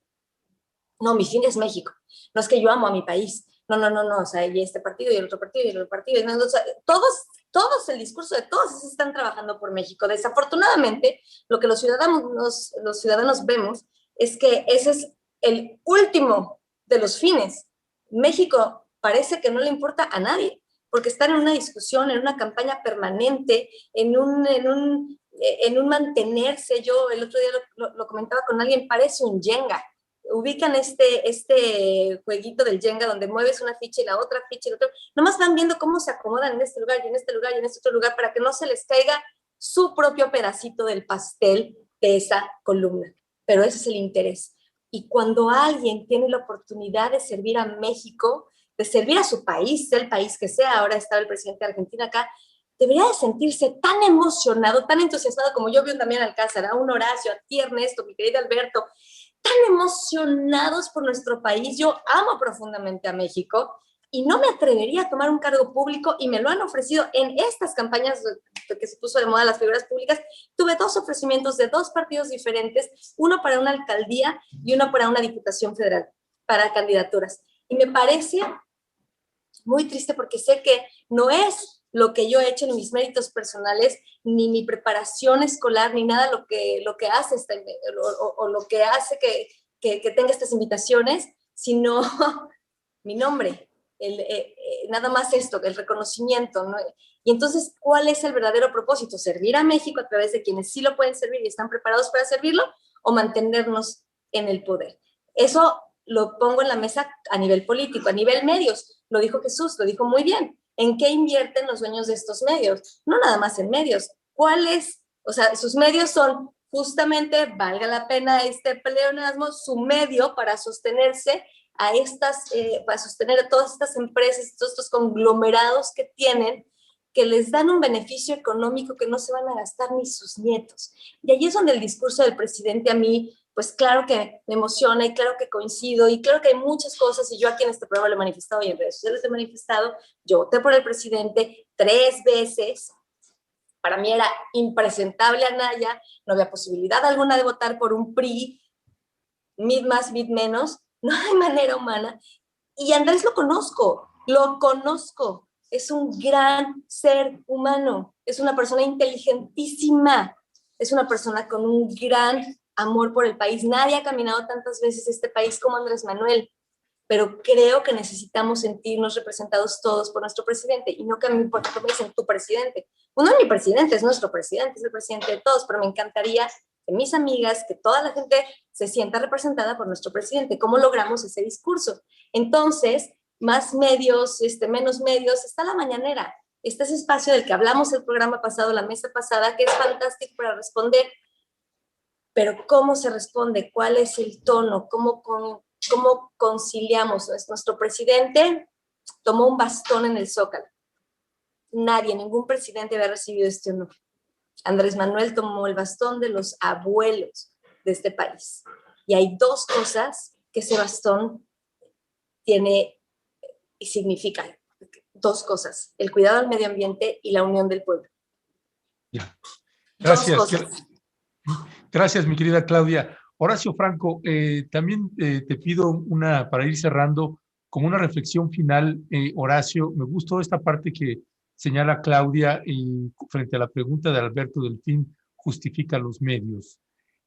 No, mi fin es México. No es que yo amo a mi país. No, o sea, y este partido y el otro partido y el otro partido. No, o sea, todos, el discurso de todos están trabajando por México. Desafortunadamente, lo que los ciudadanos vemos es que ese es el último de los fines. México parece que no le importa a nadie, porque están en una discusión, en una campaña permanente, en un mantenerse. Yo el otro día lo comentaba con alguien, parece un Jenga. Ubican este jueguito del Jenga donde mueves una ficha y la otra ficha y la otra. Nomás van viendo cómo se acomodan en este lugar y en este lugar y en este otro lugar para que no se les caiga su propio pedacito del pastel de esa columna. Pero ese es el interés. Y cuando alguien tiene la oportunidad de servir a México, de servir a su país, sea el país que sea, ahora estaba el presidente de Argentina acá, debería de sentirse tan emocionado, tan entusiasmado como yo veo también Alcázar, a un Horacio, a ti Ernesto, mi querido Alberto, tan emocionados por nuestro país. Yo amo profundamente a México y no me atrevería a tomar un cargo público, y me lo han ofrecido en estas campañas que se puso de moda las figuras públicas. Tuve 2 ofrecimientos de 2 partidos diferentes, uno para una alcaldía y uno para una diputación federal, para candidaturas. Y me parece muy triste porque sé que no es lo que yo he hecho, ni mis méritos personales, ni mi preparación escolar, ni nada lo que hace o lo que hace que tenga estas invitaciones, sino mi nombre, nada más esto, el reconocimiento, ¿no? Y entonces, ¿cuál es el verdadero propósito? ¿Servir a México a través de quienes sí lo pueden servir y están preparados para servirlo, o mantenernos en el poder? Eso lo pongo en la mesa a nivel político, a nivel medios. Lo dijo Jesús, lo dijo muy bien. ¿En qué invierten los dueños de estos medios? No nada más en medios. ¿Cuáles? O sea, sus medios son justamente, valga la pena este pleonasmo, su medio para sostenerse para sostener a todas estas empresas, todos estos conglomerados que tienen, que les dan un beneficio económico que no se van a gastar ni sus nietos. Y allí es donde el discurso del presidente a mí, pues claro que me emociona y claro que coincido y claro que hay muchas cosas, y yo aquí en este programa lo he manifestado y en redes sociales lo he manifestado. Yo voté por el presidente 3 veces. Para mí era impresentable Anaya, no había posibilidad alguna de votar por un PRI, mid más, mid menos, no hay manera humana. Y Andrés lo conozco, es un gran ser humano, es una persona inteligentísima, es una persona con un gran amor por el país. Nadie ha caminado tantas veces este país como Andrés Manuel, pero creo que necesitamos sentirnos representados todos por nuestro presidente, y no que a mí por ejemplo me dicen tu presidente. Uno es mi presidente, es nuestro presidente, es el presidente de todos, pero me encantaría que mis amigas, que toda la gente se sienta representada por nuestro presidente. ¿Cómo logramos ese discurso? Entonces, más medios, menos medios, está la mañanera, está ese espacio del que hablamos el programa pasado, la mesa pasada, que es fantástico para responder, pero ¿cómo se responde? ¿Cuál es el tono? ¿Cómo conciliamos? Nuestro presidente tomó un bastón en el Zócalo. Nadie, ningún presidente había recibido este honor. Andrés Manuel tomó el bastón de los abuelos de este país. Y hay dos cosas que ese bastón tiene y significa. Dos cosas: el cuidado del medio ambiente y la unión del pueblo. Gracias. Gracias, mi querida Claudia. Horacio Franco, también te pido para ir cerrando, como una reflexión final. Horacio, me gustó esta parte que señala Claudia frente a la pregunta de Alberto Delfín: justifica los medios.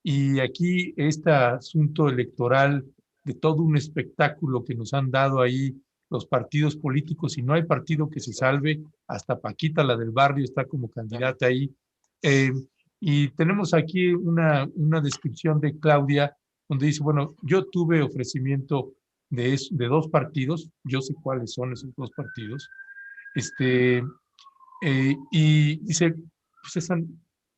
Y aquí este asunto electoral, de todo un espectáculo que nos han dado ahí los partidos políticos, y no hay partido que se salve, hasta Paquita, la del barrio, está como candidata ahí. Y tenemos aquí una descripción de Claudia, donde dice, bueno, yo tuve ofrecimiento de 2 partidos, yo sé cuáles son esos 2 partidos, y dice, pues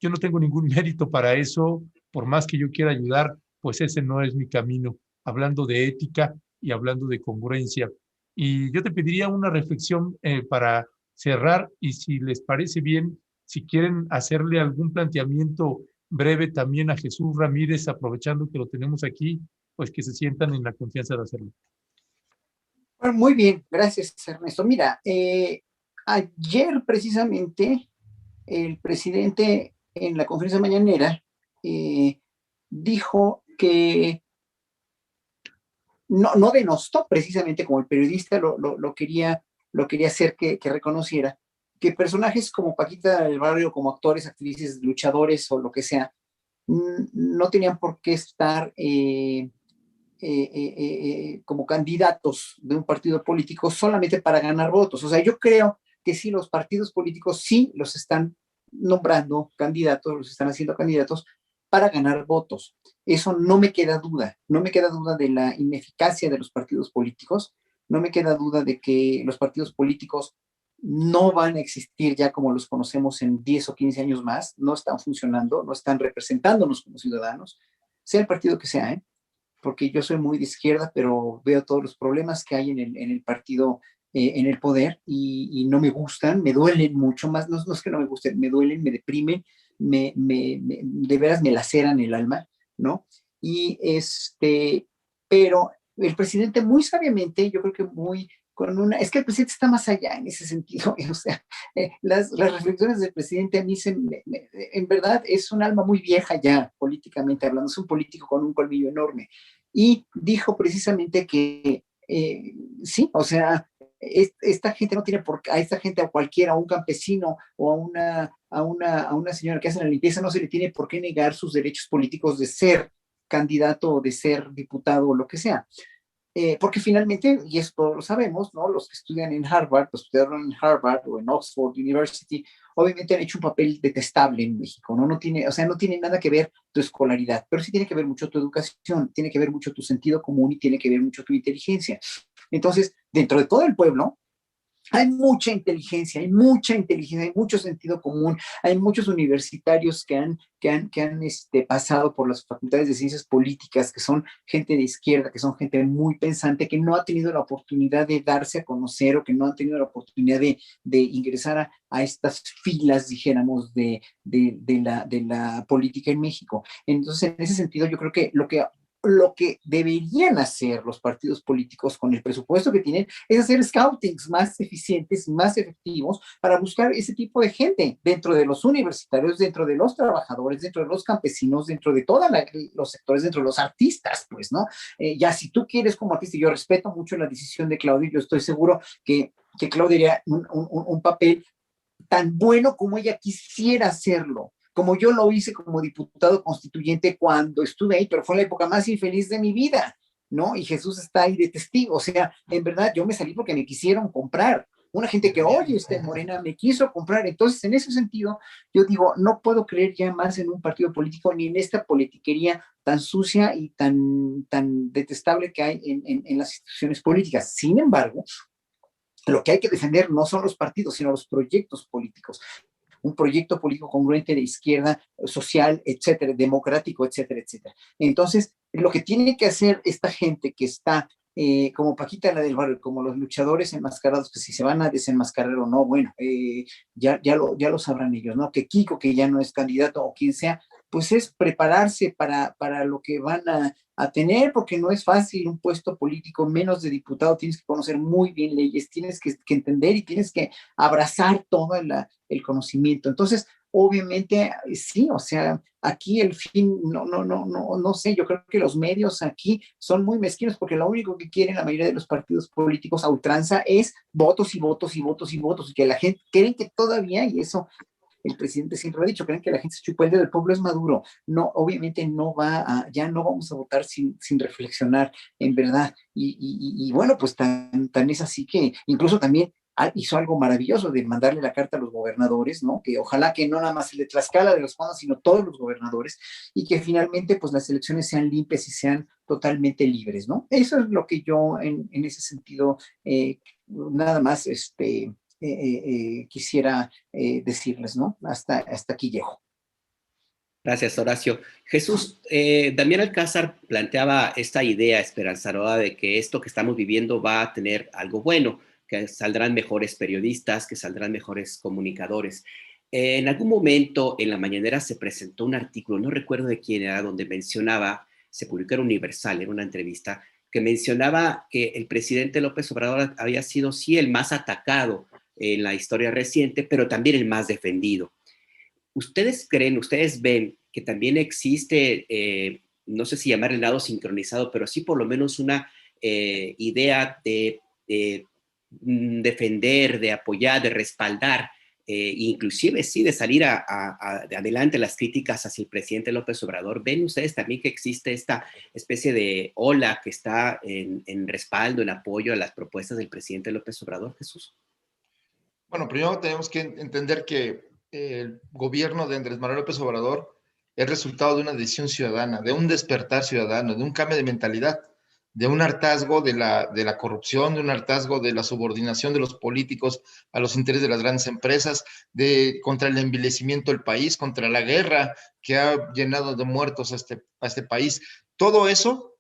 yo no tengo ningún mérito para eso, por más que yo quiera ayudar, pues ese no es mi camino, hablando de ética y hablando de congruencia. Y yo te pediría una reflexión para cerrar, y si les parece bien, si quieren hacerle algún planteamiento breve también a Jesús Ramírez, aprovechando que lo tenemos aquí, pues que se sientan en la confianza de hacerlo. Bueno, muy bien, gracias, Ernesto. Mira, ayer precisamente el presidente en la conferencia mañanera dijo que no denostó precisamente, como el periodista lo quería hacer que reconociera, que personajes como Paquita del Barrio, como actores, actrices, luchadores o lo que sea, no tenían por qué estar como candidatos de un partido político solamente para ganar votos. O sea, yo creo que sí, los partidos políticos sí los están nombrando candidatos, los están haciendo candidatos para ganar votos. Eso no me queda duda. No me queda duda de la ineficacia de los partidos políticos. No me queda duda de que los partidos políticos no van a existir ya como los conocemos en 10 o 15 años más. No están funcionando, no están representándonos como ciudadanos, sea el partido que sea, porque yo soy muy de izquierda, pero veo todos los problemas que hay en el partido, en el poder, y no me gustan, me duelen mucho más. No es que no me gusten, me duelen, me deprimen, de veras me laceran el alma, ¿no? Pero el presidente muy sabiamente, yo creo que es que el presidente está más allá en ese sentido. O sea, las reflexiones del presidente a mí en verdad es un alma muy vieja ya, políticamente hablando, es un político con un colmillo enorme. Y dijo precisamente que sí, o sea, esta gente no tiene por qué, a esta gente, a cualquiera, a un campesino o a una señora que hace la limpieza, no se le tiene por qué negar sus derechos políticos de ser candidato o de ser diputado o lo que sea. Porque finalmente, y esto lo sabemos, ¿no? Los que estudian en Harvard, los que estudiaron en Harvard o en Oxford University, obviamente han hecho un papel detestable en México, ¿no? No tiene nada que ver tu escolaridad, pero sí tiene que ver mucho tu educación, tiene que ver mucho tu sentido común y tiene que ver mucho tu inteligencia. Entonces, dentro de todo el pueblo, hay mucha inteligencia, hay mucho sentido común, hay muchos universitarios que han pasado por las facultades de ciencias políticas, que son gente de izquierda, que son gente muy pensante, que no ha tenido la oportunidad de darse a conocer o que no han tenido la oportunidad de ingresar a estas filas, dijéramos, de la política en México. Entonces, en ese sentido, yo creo que lo que deberían hacer los partidos políticos con el presupuesto que tienen es hacer scoutings más eficientes, más efectivos para buscar ese tipo de gente dentro de los universitarios, dentro de los trabajadores, dentro de los campesinos, dentro de todos los sectores, dentro de los artistas, pues, ¿no? Ya si tú quieres como artista, yo respeto mucho la decisión de Claudia, yo estoy seguro que Claudia haría un papel tan bueno como ella quisiera hacerlo, como yo lo hice como diputado constituyente cuando estuve ahí, pero fue la época más infeliz de mi vida, ¿no? Y Jesús está ahí de testigo. O sea, en verdad yo me salí porque me quisieron comprar. Una gente que, oye, Morena me quiso comprar. Entonces, en ese sentido, yo digo, no puedo creer ya más en un partido político ni en esta politiquería tan sucia y tan detestable que hay en las instituciones políticas. Sin embargo, lo que hay que defender no son los partidos, sino los proyectos políticos. Un proyecto político congruente de izquierda, social, etcétera, democrático, etcétera, etcétera. Entonces, lo que tiene que hacer esta gente que está como Paquita la del barrio, como los luchadores enmascarados, que si se van a desenmascarar o no, bueno, ya lo sabrán ellos, ¿no? Que Kiko, que ya no es candidato o quien sea, pues es prepararse para lo que van a tener, porque no es fácil un puesto político, menos de diputado, tienes que conocer muy bien leyes, tienes que entender y tienes que abrazar todo el conocimiento. Entonces, obviamente, sí, o sea, aquí el fin, no sé, yo creo que los medios aquí son muy mezquinos porque lo único que quieren la mayoría de los partidos políticos a ultranza es votos y votos y votos y votos, y que la gente, creen que todavía, y eso el presidente siempre lo ha dicho, creen que la gente se chupa el dedo, el pueblo es maduro. No, obviamente ya no vamos a votar sin reflexionar, en verdad. Y bueno, pues tan es así que incluso también hizo algo maravilloso de mandarle la carta a los gobernadores, ¿no? Que ojalá que no nada más el de Tlaxcala de los fondos, sino todos los gobernadores, y que finalmente pues las elecciones sean limpias y sean totalmente libres, ¿no? Eso es lo que yo en ese sentido nada más quisiera decirles, ¿no? Hasta aquí llego. Gracias, Horacio. Jesús, Damián Alcázar planteaba esta idea esperanzadora de que esto que estamos viviendo va a tener algo bueno, que saldrán mejores periodistas, que saldrán mejores comunicadores. En algún momento en la mañanera se presentó un artículo, no recuerdo de quién era, donde mencionaba, se publicó en Universal, era una entrevista, que mencionaba que el presidente López Obrador había sido, sí, el más atacado en la historia reciente, pero también el más defendido. ¿Ustedes ven que también existe, no sé si llamar el lado sincronizado, pero sí por lo menos una idea de defender, de apoyar, de respaldar, inclusive sí de salir adelante las críticas hacia el presidente López Obrador? ¿Ven ustedes también que existe esta especie de ola que está en respaldo, en apoyo a las propuestas del presidente López Obrador, Jesús? Bueno, primero tenemos que entender que el gobierno de Andrés Manuel López Obrador es resultado de una decisión ciudadana, de un despertar ciudadano, de un cambio de mentalidad, de un hartazgo de la corrupción, de un hartazgo de la subordinación de los políticos a los intereses de las grandes empresas, contra el envilecimiento del país, contra la guerra que ha llenado de muertos a este país. Todo eso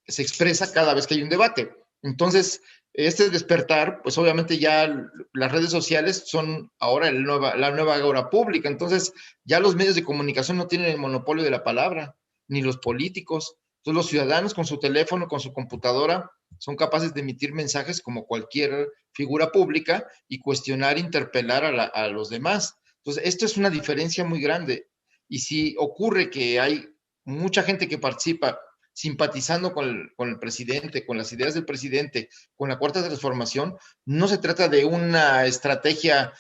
se expresa cada vez que hay un debate. Entonces, este despertar, pues obviamente ya las redes sociales son ahora la nueva agora pública. Entonces, ya los medios de comunicación no tienen el monopolio de la palabra, ni los políticos. Entonces, los ciudadanos con su teléfono, con su computadora, son capaces de emitir mensajes como cualquier figura pública y cuestionar, interpelar a los demás. Entonces, esto es una diferencia muy grande. Y si ocurre que hay mucha gente que participa simpatizando con el presidente, con las ideas del presidente, con la Cuarta Transformación, no se trata de una estrategia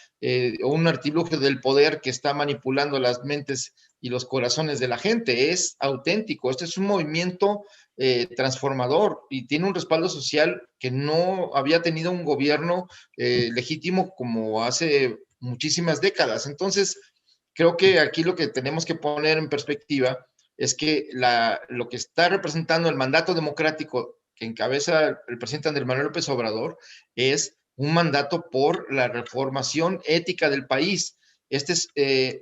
o un artilugio del poder que está manipulando las mentes y los corazones de la gente, es auténtico. Este es un movimiento transformador y tiene un respaldo social que no había tenido un gobierno legítimo como hace muchísimas décadas. Entonces, creo que aquí lo que tenemos que poner en perspectiva es que lo que está representando el mandato democrático que encabeza el presidente Andrés Manuel López Obrador es un mandato por la reformación ética del país.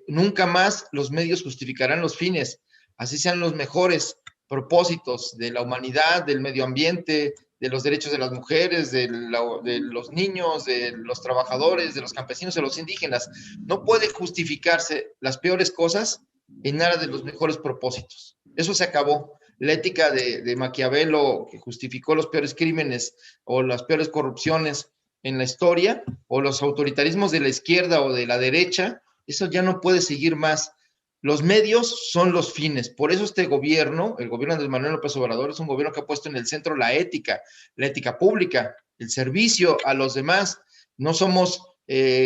Nunca más los medios justificarán los fines, así sean los mejores propósitos de la humanidad, del medio ambiente, de los derechos de las mujeres, de los niños, de los trabajadores, de los campesinos, de los indígenas. No puede justificarse las peores cosas en aras de los mejores propósitos. Eso se acabó. La ética de Maquiavelo, que justificó los peores crímenes o las peores corrupciones en la historia, o los autoritarismos de la izquierda o de la derecha, eso ya no puede seguir más. Los medios son los fines. Por eso este gobierno, el gobierno de Andrés Manuel López Obrador, es un gobierno que ha puesto en el centro la ética pública, el servicio a los demás. No somos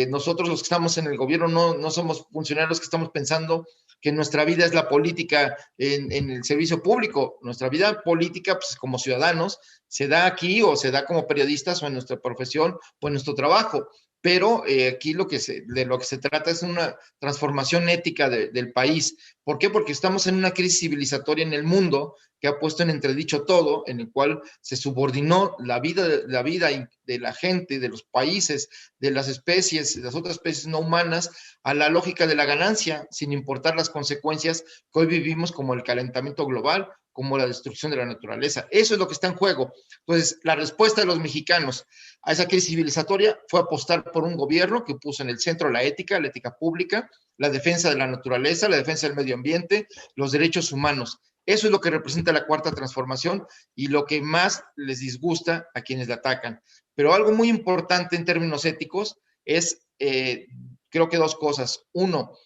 nosotros los que estamos en el gobierno, no somos funcionarios que estamos pensando que nuestra vida es la política en el servicio público. Nuestra vida política, pues como ciudadanos, se da aquí o se da como periodistas o en nuestra profesión o en nuestro trabajo. Pero aquí de lo que se trata es una transformación ética del país. ¿Por qué? Porque estamos en una crisis civilizatoria en el mundo que ha puesto en entredicho todo, en el cual se subordinó la vida de la gente, de los países, de las especies, de las otras especies no humanas, a la lógica de la ganancia, sin importar las consecuencias que hoy vivimos, como el calentamiento global, como la destrucción de la naturaleza. Eso es lo que está en juego. Entonces, la respuesta de los mexicanos a esa crisis civilizatoria fue apostar por un gobierno que puso en el centro la ética pública, la defensa de la naturaleza, la defensa del medio ambiente, los derechos humanos. Eso es lo que representa la Cuarta Transformación y lo que más les disgusta a quienes la atacan. Pero algo muy importante en términos éticos es, creo que dos cosas. Uno,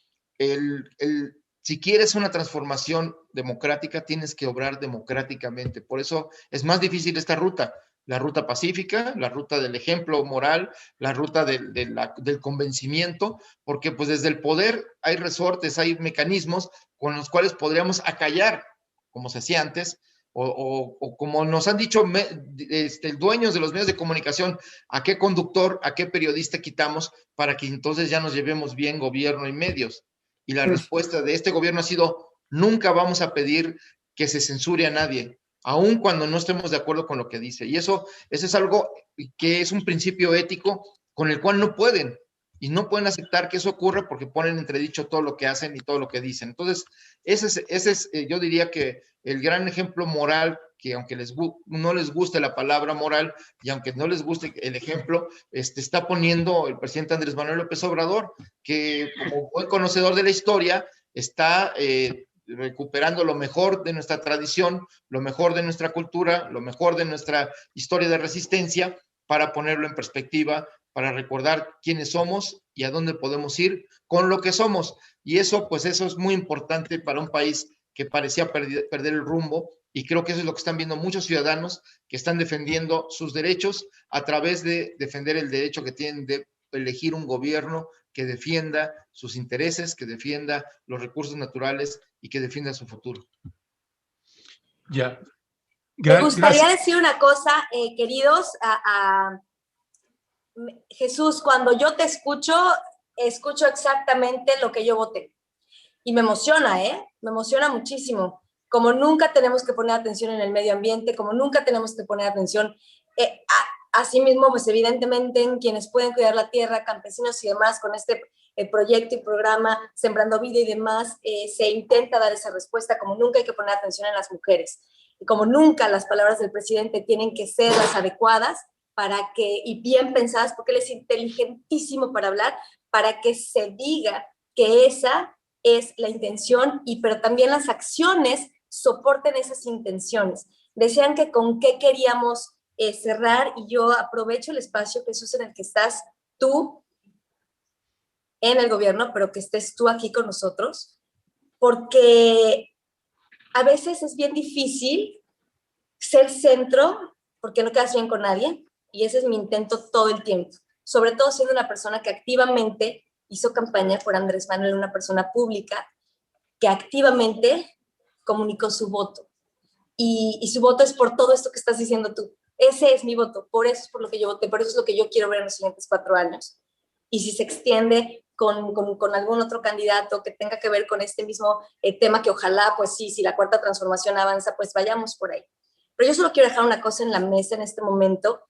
si quieres una transformación democrática, tienes que obrar democráticamente. Por eso es más difícil esta ruta, la ruta pacífica, la ruta del ejemplo moral, la ruta del convencimiento, porque pues desde el poder hay resortes, hay mecanismos con los cuales podríamos acallar, como se hacía antes, o como nos han dicho dueños de los medios de comunicación, a qué conductor, a qué periodista quitamos para que entonces ya nos llevemos bien gobierno y medios. Y la respuesta de este gobierno ha sido: nunca vamos a pedir que se censure a nadie, aun cuando no estemos de acuerdo con lo que dice. Y eso es algo que es un principio ético con el cual no pueden aceptar que eso ocurra, porque ponen en entredicho todo lo que hacen y todo lo que dicen. Entonces, ese es yo diría que el gran ejemplo moral, que aunque no les guste la palabra moral y aunque no les guste el ejemplo, está poniendo el presidente Andrés Manuel López Obrador, que como buen conocedor de la historia, está recuperando lo mejor de nuestra tradición, lo mejor de nuestra cultura, lo mejor de nuestra historia de resistencia, para ponerlo en perspectiva, para recordar quiénes somos y a dónde podemos ir con lo que somos. Y eso es muy importante para un país que parecía perder el rumbo, y creo que eso es lo que están viendo muchos ciudadanos que están defendiendo sus derechos a través de defender el derecho que tienen de elegir un gobierno que defienda sus intereses, que defienda los recursos naturales y que defienda su futuro. Ya. Me gustaría decir una cosa, queridos, Jesús, cuando yo te escucho exactamente lo que yo voté. Y me emociona, me emociona muchísimo. Como nunca tenemos que poner atención en el medio ambiente, como nunca tenemos que poner atención, asimismo, pues evidentemente en quienes pueden cuidar la tierra, campesinos y demás, con este proyecto y programa Sembrando Vida y demás, se intenta dar esa respuesta. Como nunca hay que poner atención en las mujeres. Y como nunca las palabras del presidente tienen que ser las adecuadas, y bien pensadas, porque él es inteligentísimo para hablar, para que se diga que esa es la intención, pero también las acciones soporten esas intenciones. Decían que con qué queríamos cerrar, y yo aprovecho el espacio, Jesús, en el que estás tú en el gobierno, pero que estés tú aquí con nosotros, porque a veces es bien difícil ser centro, porque no quedas bien con nadie, y ese es mi intento todo el tiempo, sobre todo siendo una persona que activamente hizo campaña por Andrés Manuel, una persona pública que activamente comunicó su voto, y su voto es por todo esto que estás diciendo tú. Ese es mi voto, por eso es por lo que yo voté, por eso es lo que yo quiero ver en los siguientes 4 años. Y si se extiende con algún otro candidato que tenga que ver con este mismo tema, que ojalá, pues sí, si la cuarta transformación avanza, pues vayamos por ahí. Pero yo solo quiero dejar una cosa en la mesa en este momento.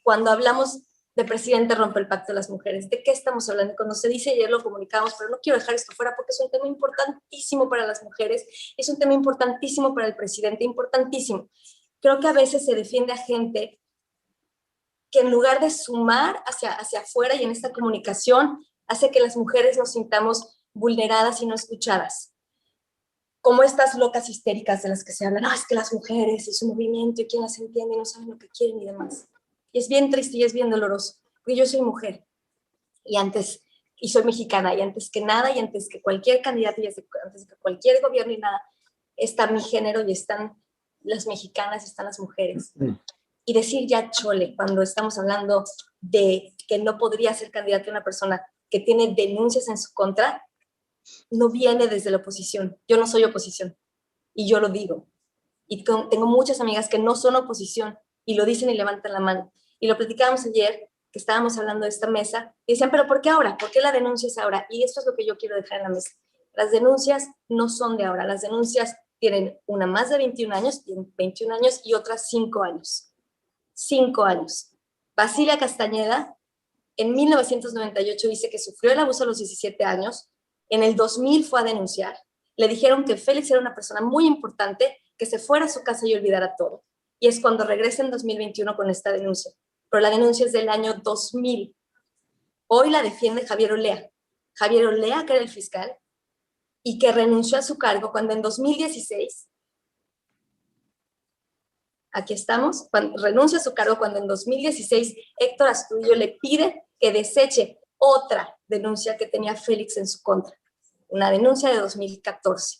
Cuando hablamos de presidente rompe el pacto de las mujeres, ¿de qué estamos hablando? Cuando se dice, ayer lo comunicamos, pero no quiero dejar esto fuera porque es un tema importantísimo para las mujeres, es un tema importantísimo para el presidente, importantísimo. Creo que a veces se defiende a gente que en lugar de sumar hacia afuera y en esta comunicación, hace que las mujeres nos sintamos vulneradas y no escuchadas. Como estas locas histéricas de las que se hablan, es que las mujeres y su movimiento y quién las entiende y no saben lo que quieren y demás. Y es bien triste y es bien doloroso, porque yo soy mujer y soy mexicana, y antes que nada y antes que cualquier candidato y antes que cualquier gobierno y nada, está mi género y están las mexicanas y están las mujeres. Y decir ya chole cuando estamos hablando de que no podría ser candidata una persona que tiene denuncias en su contra, no viene desde la oposición. Yo no soy oposición y yo lo digo. Y tengo muchas amigas que no son oposición y lo dicen y levantan la mano. Y lo platicábamos ayer, que estábamos hablando de esta mesa, y decían, ¿pero por qué ahora? ¿Por qué la denuncia es ahora? Y esto es lo que yo quiero dejar en la mesa. Las denuncias no son de ahora. Las denuncias tienen una más de 21 años, tienen 21 años y otras 5 años. 5 años. Basilia Castañeda en 1998 dice que sufrió el abuso a los 17 años, en el 2000 fue a denunciar, le dijeron que Félix era una persona muy importante, que se fuera a su casa y olvidara todo. Y es cuando regresa en 2021 con esta denuncia. Pero la denuncia es del año 2000. Hoy la defiende Javier Olea. Javier Olea, que era el fiscal, y que renunció a su cargo cuando en 2016, aquí estamos, renuncia a su cargo cuando en 2016 Héctor Astudillo le pide que deseche otra denuncia que tenía Félix en su contra, una denuncia de 2014.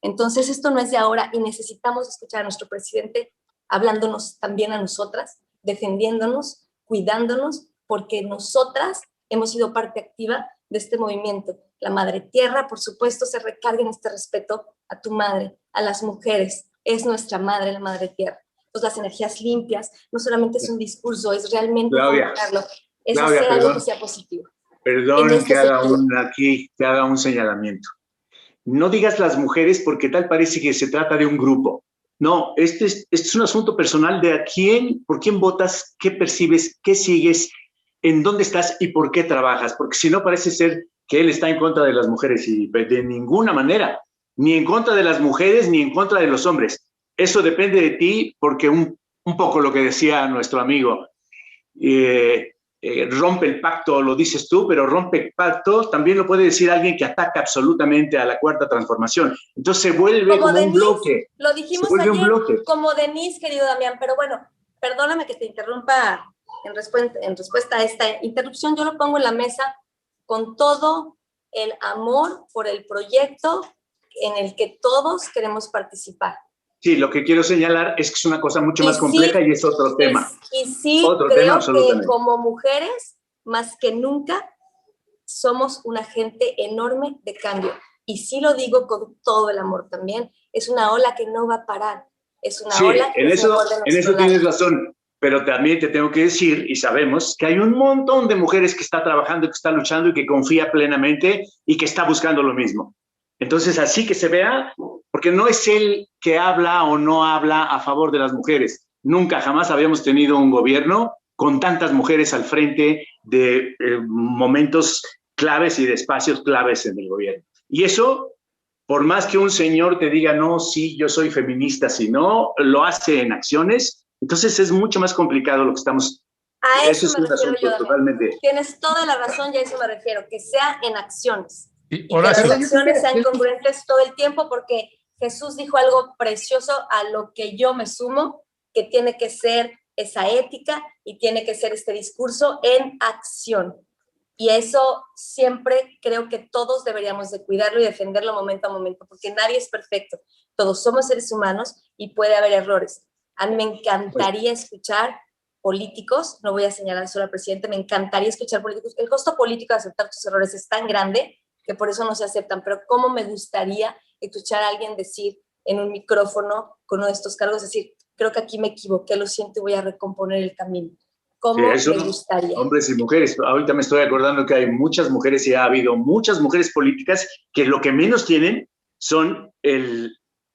Entonces esto no es de ahora y necesitamos escuchar a nuestro presidente hablándonos también a nosotras, defendiéndonos, cuidándonos, porque nosotras hemos sido parte activa de este movimiento. La Madre Tierra, por supuesto, se recarga en este respeto a tu madre, a las mujeres. Es nuestra madre, la Madre Tierra. Pues las energías limpias, no solamente es un discurso, es realmente comunicarlo, es hacer algo que sea positivo. Perdón que haga un señalamiento. No digas las mujeres porque tal parece que se trata de un grupo. No, este es un asunto personal de a quién, por quién votas, qué percibes, qué sigues, en dónde estás y por qué trabajas. Porque si no parece ser que él está en contra de las mujeres y de ninguna manera, ni en contra de las mujeres ni en contra de los hombres. Eso depende de ti porque un poco lo que decía nuestro amigo, rompe el pacto, lo dices tú, pero rompe el pacto también lo puede decir alguien que ataca absolutamente a la cuarta transformación. Entonces se vuelve como un bloque. Lo dijimos ayer, como Denise, querido Damián, pero bueno, perdóname que te interrumpa en respuesta a esta interrupción. Yo lo pongo en la mesa con todo el amor por el proyecto en el que todos queremos participar. Sí, lo que quiero señalar es que es una cosa mucho más compleja y es otro tema. Y sí, creo que como mujeres, más que nunca, somos un agente enorme de cambio. Y sí lo digo con todo el amor también, es una ola que no va a parar. Es una ola que en eso tienes razón, pero también te tengo que decir, y sabemos, que hay un montón de mujeres que está trabajando, que está luchando y que confía plenamente y que está buscando lo mismo. Entonces, así que se vea, porque no es él que habla o no habla a favor de las mujeres. Nunca, jamás habíamos tenido un gobierno con tantas mujeres al frente de momentos claves y de espacios claves en el gobierno. Y eso, por más que un señor te diga, no, sí, yo soy feminista, si no, lo hace en acciones, entonces es mucho más complicado lo que estamos... A eso es me un refiero asunto yo, totalmente... Tienes toda la razón y a eso me refiero, que sea en acciones. Y que Horacio, las acciones sean congruentes todo el tiempo, porque Jesús dijo algo precioso a lo que yo me sumo, que tiene que ser esa ética y tiene que ser este discurso en acción. Y eso siempre creo que todos deberíamos de cuidarlo y defenderlo momento a momento, porque nadie es perfecto. Todos somos seres humanos y puede haber errores. A mí me encantaría escuchar políticos, no voy a señalar solo al presidente, me encantaría escuchar políticos. El costo político de aceptar tus errores es tan grande que por eso no se aceptan, pero cómo me gustaría escuchar a alguien decir en un micrófono con uno de estos cargos, decir, creo que aquí me equivoqué, lo siento y voy a recomponer el camino. ¿Cómo me gustaría? Hombres y mujeres. Ahorita me estoy acordando que hay muchas mujeres y ha habido muchas mujeres políticas que lo que menos tienen son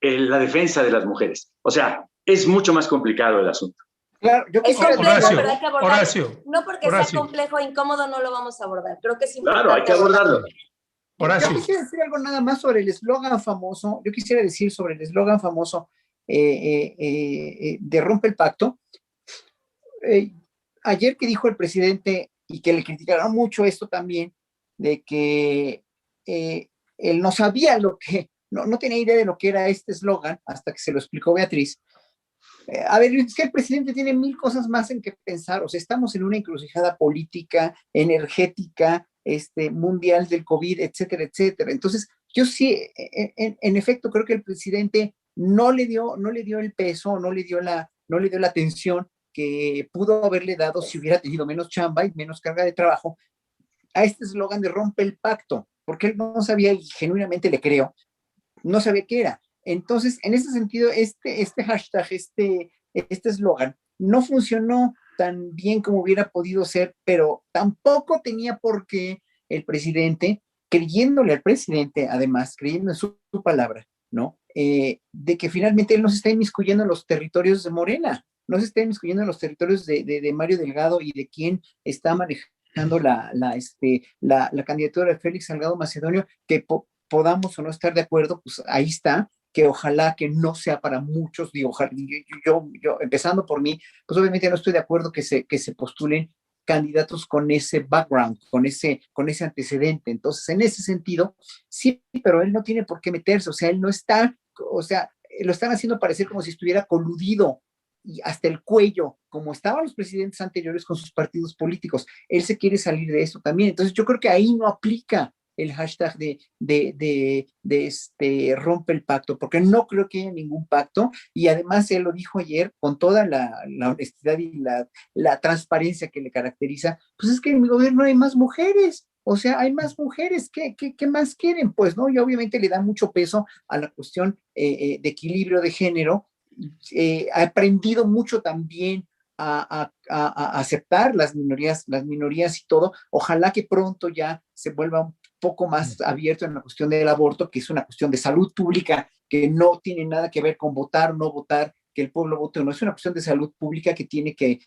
la defensa de las mujeres. O sea, es mucho más complicado el asunto. Claro, yo quisiera Horacio, pero hay que abordarlo. Horacio, No porque Horacio. sea complejo e incómodo no lo vamos a abordar. Creo que es importante. Claro, hay que abordarlo. Horacio. Yo quisiera decir algo nada más sobre el eslogan famoso. Yo quisiera decir sobre el eslogan famoso de Rompe el Pacto. Ayer que dijo el presidente, y que le criticaron mucho esto también, de que él no sabía no tenía idea de lo que era este eslogan hasta que se lo explicó Beatriz. A ver, es que el presidente tiene 1000 cosas más en que pensar. O sea, estamos en una encrucijada política, energética, mundial del COVID, etcétera, etcétera. Entonces, yo sí, en efecto, creo que el presidente no le dio el peso, no le dio la atención que pudo haberle dado si hubiera tenido menos chamba y menos carga de trabajo a este eslogan de Rompe el Pacto, porque él no sabía, y genuinamente le creo, no sabía qué era. Entonces, en ese sentido, este hashtag, este eslogan, no funcionó tan bien como hubiera podido ser, pero tampoco tenía por qué el presidente, creyéndole al presidente, además, creyendo en su palabra, ¿no? De que finalmente él no se está inmiscuyendo en los territorios de Morena, no se está inmiscuyendo en los territorios de Mario Delgado y de quien está manejando la candidatura de Félix Salgado Macedonio, que podamos o no estar de acuerdo, pues ahí está, que ojalá que no sea para muchos, digo, ojalá, yo empezando por mí, pues obviamente no estoy de acuerdo que se postulen candidatos con ese background, con ese antecedente. Entonces, en ese sentido, sí, pero él no tiene por qué meterse, o sea, él no está, o sea, lo están haciendo parecer como si estuviera coludido y hasta el cuello, como estaban los presidentes anteriores con sus partidos políticos. Él se quiere salir de eso también. Entonces, yo creo que ahí no aplica el hashtag de Rompe el Pacto, porque no creo que haya ningún pacto, y además él lo dijo ayer con toda la honestidad y la transparencia que le caracteriza, pues es que en mi gobierno hay más mujeres, o sea, hay más mujeres, ¿qué más quieren? Pues, ¿no? Y obviamente le da mucho peso a la cuestión de equilibrio de género. Ha aprendido mucho también a aceptar las minorías y todo. Ojalá que pronto ya se vuelva un poco más abierto en la cuestión del aborto, que es una cuestión de salud pública, que no tiene nada que ver con votar o no votar, que el pueblo vote o no, es una cuestión de salud pública que tiene que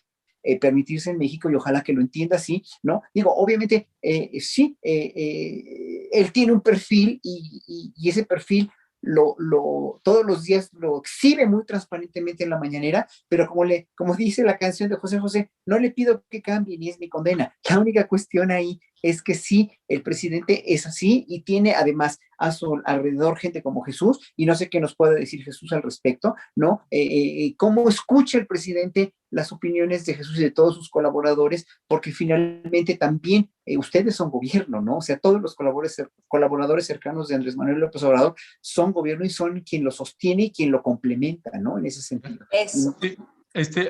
permitirse en México, y ojalá que lo entienda así, ¿no? Digo, obviamente, sí, él tiene un perfil y ese perfil todos los días lo exhibe muy transparentemente en la mañanera, pero como dice la canción de José José, no le pido que cambie ni es mi condena. La única cuestión ahí es que sí, el presidente es así y tiene además a su alrededor gente como Jesús, y no sé qué nos puede decir Jesús al respecto, ¿no? ¿Cómo escucha el presidente las opiniones de Jesús y de todos sus colaboradores? Porque finalmente también ustedes son gobierno, ¿no? O sea, todos los colaboradores cercanos de Andrés Manuel López Obrador son gobierno y son quien lo sostiene y quien lo complementa, ¿no? En ese sentido. Eso.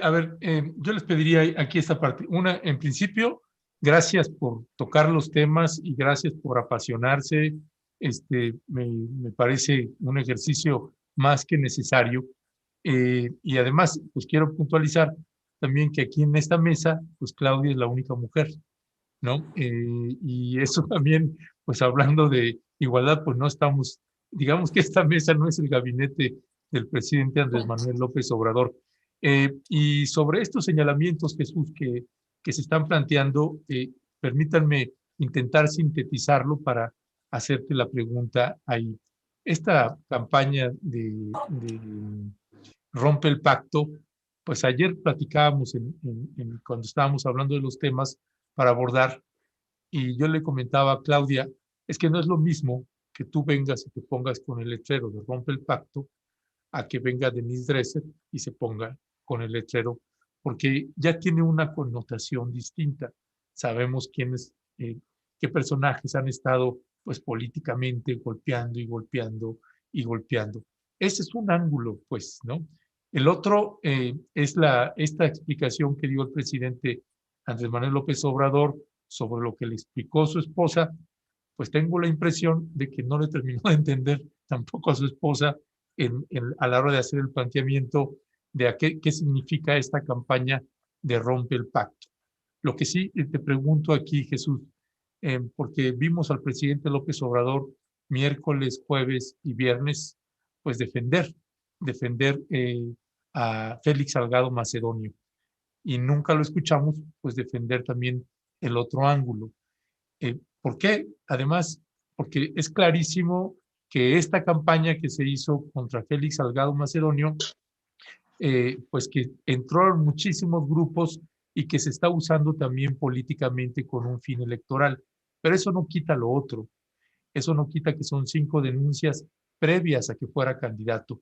A ver, yo les pediría aquí esta parte. Una, en principio, gracias por tocar los temas y gracias por apasionarse. Me parece un ejercicio más que necesario. Y además, pues quiero puntualizar también que aquí en esta mesa, pues Claudia es la única mujer, ¿no? Y eso también, pues hablando de igualdad, pues no estamos, digamos que esta mesa no es el gabinete del presidente Andrés Manuel López Obrador. Y sobre estos señalamientos, Jesús, que se están planteando, permítanme intentar sintetizarlo para hacerte la pregunta ahí. Esta campaña de Rompe el Pacto, pues ayer platicábamos cuando estábamos hablando de los temas para abordar, y yo le comentaba a Claudia, es que no es lo mismo que tú vengas y te pongas con el letrero de Rompe el Pacto a que venga Denise Dresser y se ponga con el letrero, porque ya tiene una connotación distinta. Sabemos quiénes, qué personajes han estado pues políticamente golpeando y golpeando y golpeando. Ese es un ángulo, pues, ¿no? El otro es esta explicación que dio el presidente Andrés Manuel López Obrador sobre lo que le explicó su esposa. Pues tengo la impresión de que no le terminó de entender tampoco a su esposa a la hora de hacer el planteamiento de qué significa esta campaña de Rompe el Pacto. Lo que sí te pregunto aquí, Jesús, porque vimos al presidente López Obrador miércoles, jueves y viernes, pues defender a Félix Salgado Macedonio. Y nunca lo escuchamos, pues defender también el otro ángulo. ¿Por qué? Además, porque es clarísimo que esta campaña que se hizo contra Félix Salgado Macedonio, pues que entraron muchísimos grupos y que se está usando también políticamente con un fin electoral. Pero eso no quita lo otro. Eso no quita que son 5 denuncias previas a que fuera candidato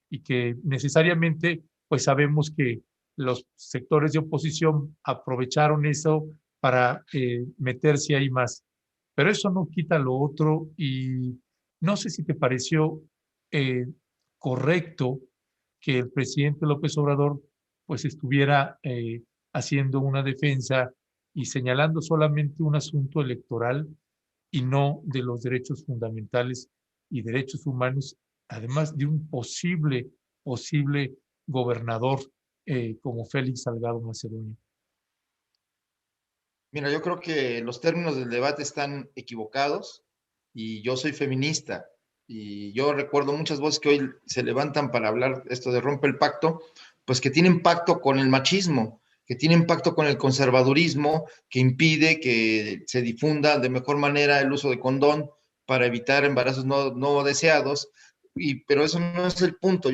y que necesariamente, pues sabemos que los sectores de oposición aprovecharon eso para meterse ahí más. Pero eso no quita lo otro y no sé si te pareció correcto que el presidente López Obrador pues estuviera haciendo una defensa y señalando solamente un asunto electoral y no de los derechos fundamentales y derechos humanos, además de un posible gobernador como Félix Salgado Macedonio. Mira, yo creo que los términos del debate están equivocados y yo soy feminista y yo recuerdo muchas voces que hoy se levantan para hablar esto de Rompe el Pacto, pues que tienen pacto con el machismo, que tienen pacto con el conservadurismo, que impide que se difunda de mejor manera el uso de condón para evitar embarazos no deseados, pero eso no es el punto.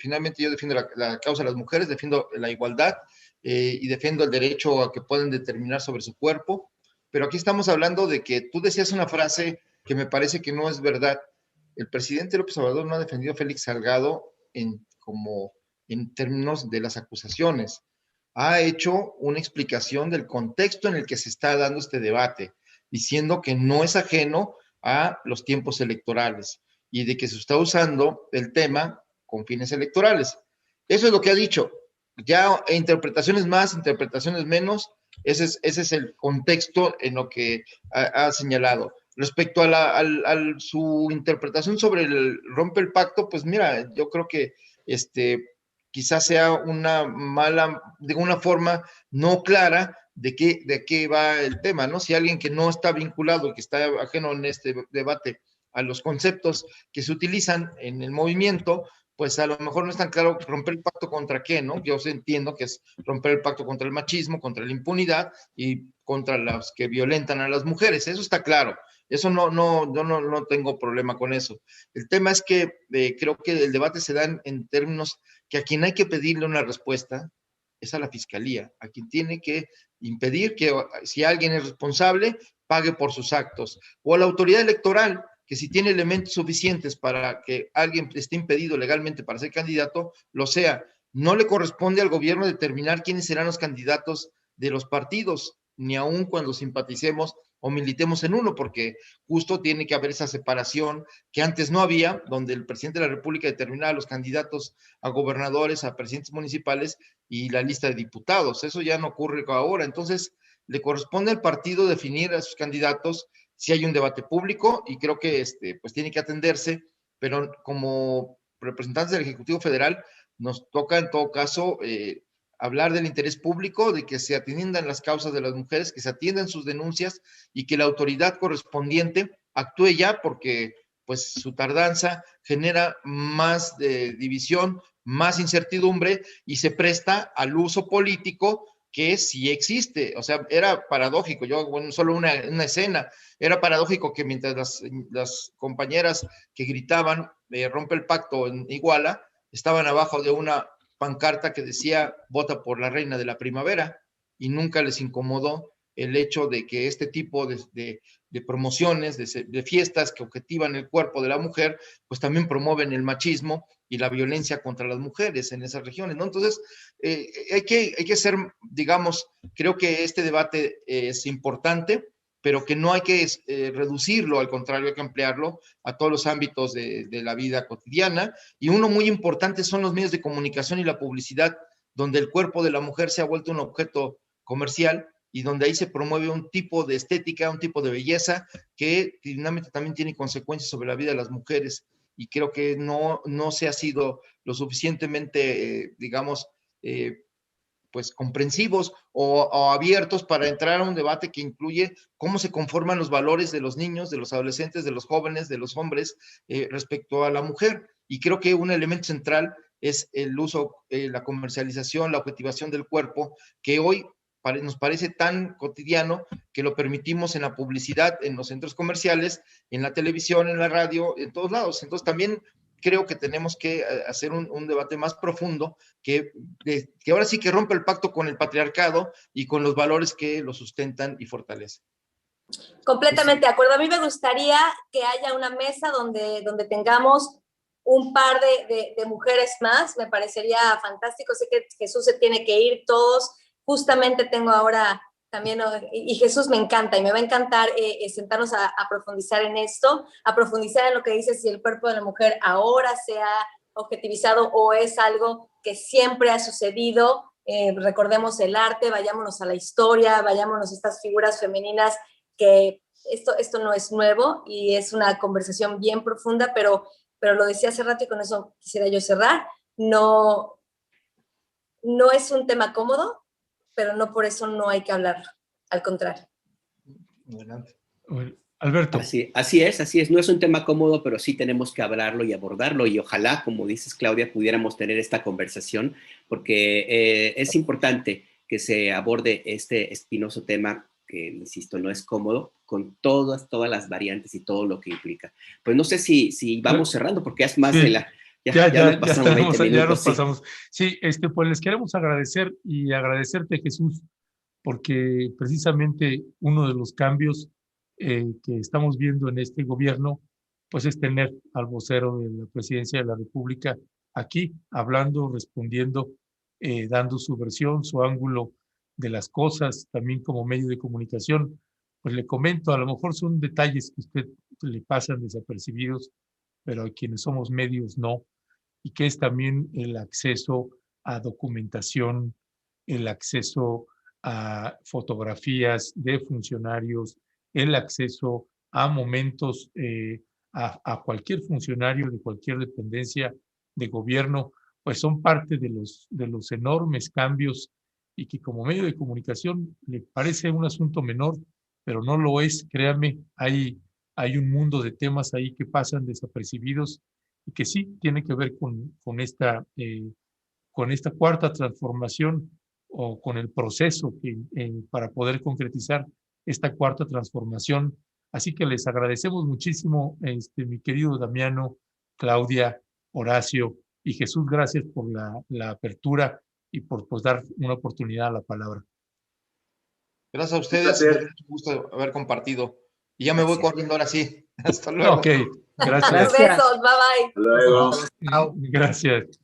Finalmente yo defiendo la causa de las mujeres, defiendo la igualdad y defiendo el derecho a que puedan determinar sobre su cuerpo, pero aquí estamos hablando de que tú decías una frase que me parece que no es verdad. El presidente López Obrador no ha defendido a Félix Salgado en términos de las acusaciones. Ha hecho una explicación del contexto en el que se está dando este debate, diciendo que no es ajeno a los tiempos electorales y de que se está usando el tema con fines electorales. Eso es lo que ha dicho. Ya interpretaciones más, interpretaciones menos, ese es el contexto en lo que ha señalado. Respecto a su interpretación sobre el Rompe el Pacto, pues mira, yo creo que quizás sea una forma no clara de qué va el tema, ¿no? Si alguien que no está vinculado, que está ajeno en este debate a los conceptos que se utilizan en el movimiento, pues a lo mejor no es tan claro romper el pacto contra qué, ¿no? Yo entiendo que es romper el pacto contra el machismo, contra la impunidad y contra los que violentan a las mujeres, eso está claro. Eso no tengo problema con eso. El tema es que creo que el debate se da en términos que a quien hay que pedirle una respuesta es a la fiscalía, a quien tiene que impedir que si alguien es responsable, pague por sus actos, o a la autoridad electoral, que si tiene elementos suficientes para que alguien esté impedido legalmente para ser candidato, lo sea. No le corresponde al gobierno determinar quiénes serán los candidatos de los partidos, ni aun cuando simpaticemos o militemos en uno, porque justo tiene que haber esa separación que antes no había, donde el presidente de la República determinaba a los candidatos a gobernadores, a presidentes municipales y la lista de diputados. Eso ya no ocurre ahora. Entonces, le corresponde al partido definir a sus candidatos si hay un debate público y creo que pues tiene que atenderse, pero como representantes del Ejecutivo Federal nos toca en todo caso hablar del interés público, de que se atiendan las causas de las mujeres, que se atiendan sus denuncias y que la autoridad correspondiente actúe ya, porque pues su tardanza genera más división, más incertidumbre y se presta al uso político que sí existe. O sea, era paradójico, solo una escena, era paradójico que mientras las compañeras que gritaban rompe el pacto en Iguala, estaban abajo de una pancarta que decía vota por la reina de la primavera y nunca les incomodó el hecho de que este tipo de promociones, de fiestas que objetivan el cuerpo de la mujer, pues también promueven el machismo y la violencia contra las mujeres en esas regiones, ¿no? Entonces, hay que ser, digamos, creo que este debate es importante, pero que no hay que reducirlo, al contrario, hay que ampliarlo a todos los ámbitos de la vida cotidiana. Y uno muy importante son los medios de comunicación y la publicidad, donde el cuerpo de la mujer se ha vuelto un objeto comercial y donde ahí se promueve un tipo de estética, un tipo de belleza que finalmente también tiene consecuencias sobre la vida de las mujeres. Y creo que no se ha sido lo suficientemente, digamos, pues comprensivos o abiertos para entrar a un debate que incluye cómo se conforman los valores de los niños, de los adolescentes, de los jóvenes, de los hombres respecto a la mujer. Y creo que un elemento central es el uso, la comercialización, la objetivación del cuerpo, que hoy nos parece tan cotidiano que lo permitimos en la publicidad, en los centros comerciales, en la televisión, en la radio, en todos lados. Entonces también creo que tenemos que hacer un debate más profundo que ahora sí que rompe el pacto con el patriarcado y con los valores que lo sustentan y fortalecen. Completamente de acuerdo. A mí me gustaría que haya una mesa donde tengamos un par de mujeres más. Me parecería fantástico. Sé que Jesús se tiene que ir, todos. Justamente tengo ahora también, y Jesús me encanta, y me va a encantar sentarnos a profundizar en esto, a profundizar en lo que dice si el cuerpo de la mujer ahora se ha objetivizado o es algo que siempre ha sucedido. Recordemos el arte, vayámonos a la historia, vayámonos a estas figuras femeninas, que esto no es nuevo y es una conversación bien profunda, pero lo decía hace rato y con eso quisiera yo cerrar. No es un tema cómodo, pero no por eso no hay que hablarlo, al contrario. Bueno, Alberto. Así es, no es un tema cómodo, pero sí tenemos que hablarlo y abordarlo, y ojalá, como dices, Claudia, pudiéramos tener esta conversación, porque es importante que se aborde este espinoso tema, que, insisto, no es cómodo, con todas las variantes y todo lo que implica. Pues no sé si vamos cerrando, porque es más de la... Ya nos pasamos. Sí, pues les queremos agradecer y agradecerte, Jesús, porque precisamente uno de los cambios que estamos viendo en este gobierno, pues es tener al vocero de la Presidencia de la República aquí, hablando, respondiendo, dando su versión, su ángulo de las cosas, también como medio de comunicación. Pues le comento, a lo mejor son detalles que a usted le pasan desapercibidos, pero a quienes somos medios no, y que es también el acceso a documentación, el acceso a fotografías de funcionarios, el acceso a momentos, a cualquier funcionario de cualquier dependencia de gobierno, pues son parte de los enormes cambios, y que como medio de comunicación le parece un asunto menor, pero no lo es, créame, hay un mundo de temas ahí que pasan desapercibidos y que sí tiene que ver con esta cuarta transformación, o con el proceso para poder concretizar esta cuarta transformación. Así que les agradecemos muchísimo, mi querido Damiano, Claudia, Horacio y Jesús, gracias por la apertura y por dar una oportunidad a la palabra. Gracias a ustedes, me dio mucho gusto haber compartido. Y ya me voy corriendo ahora sí. Hasta luego. Ok, gracias. Besos, bye bye. Hasta luego. Gracias.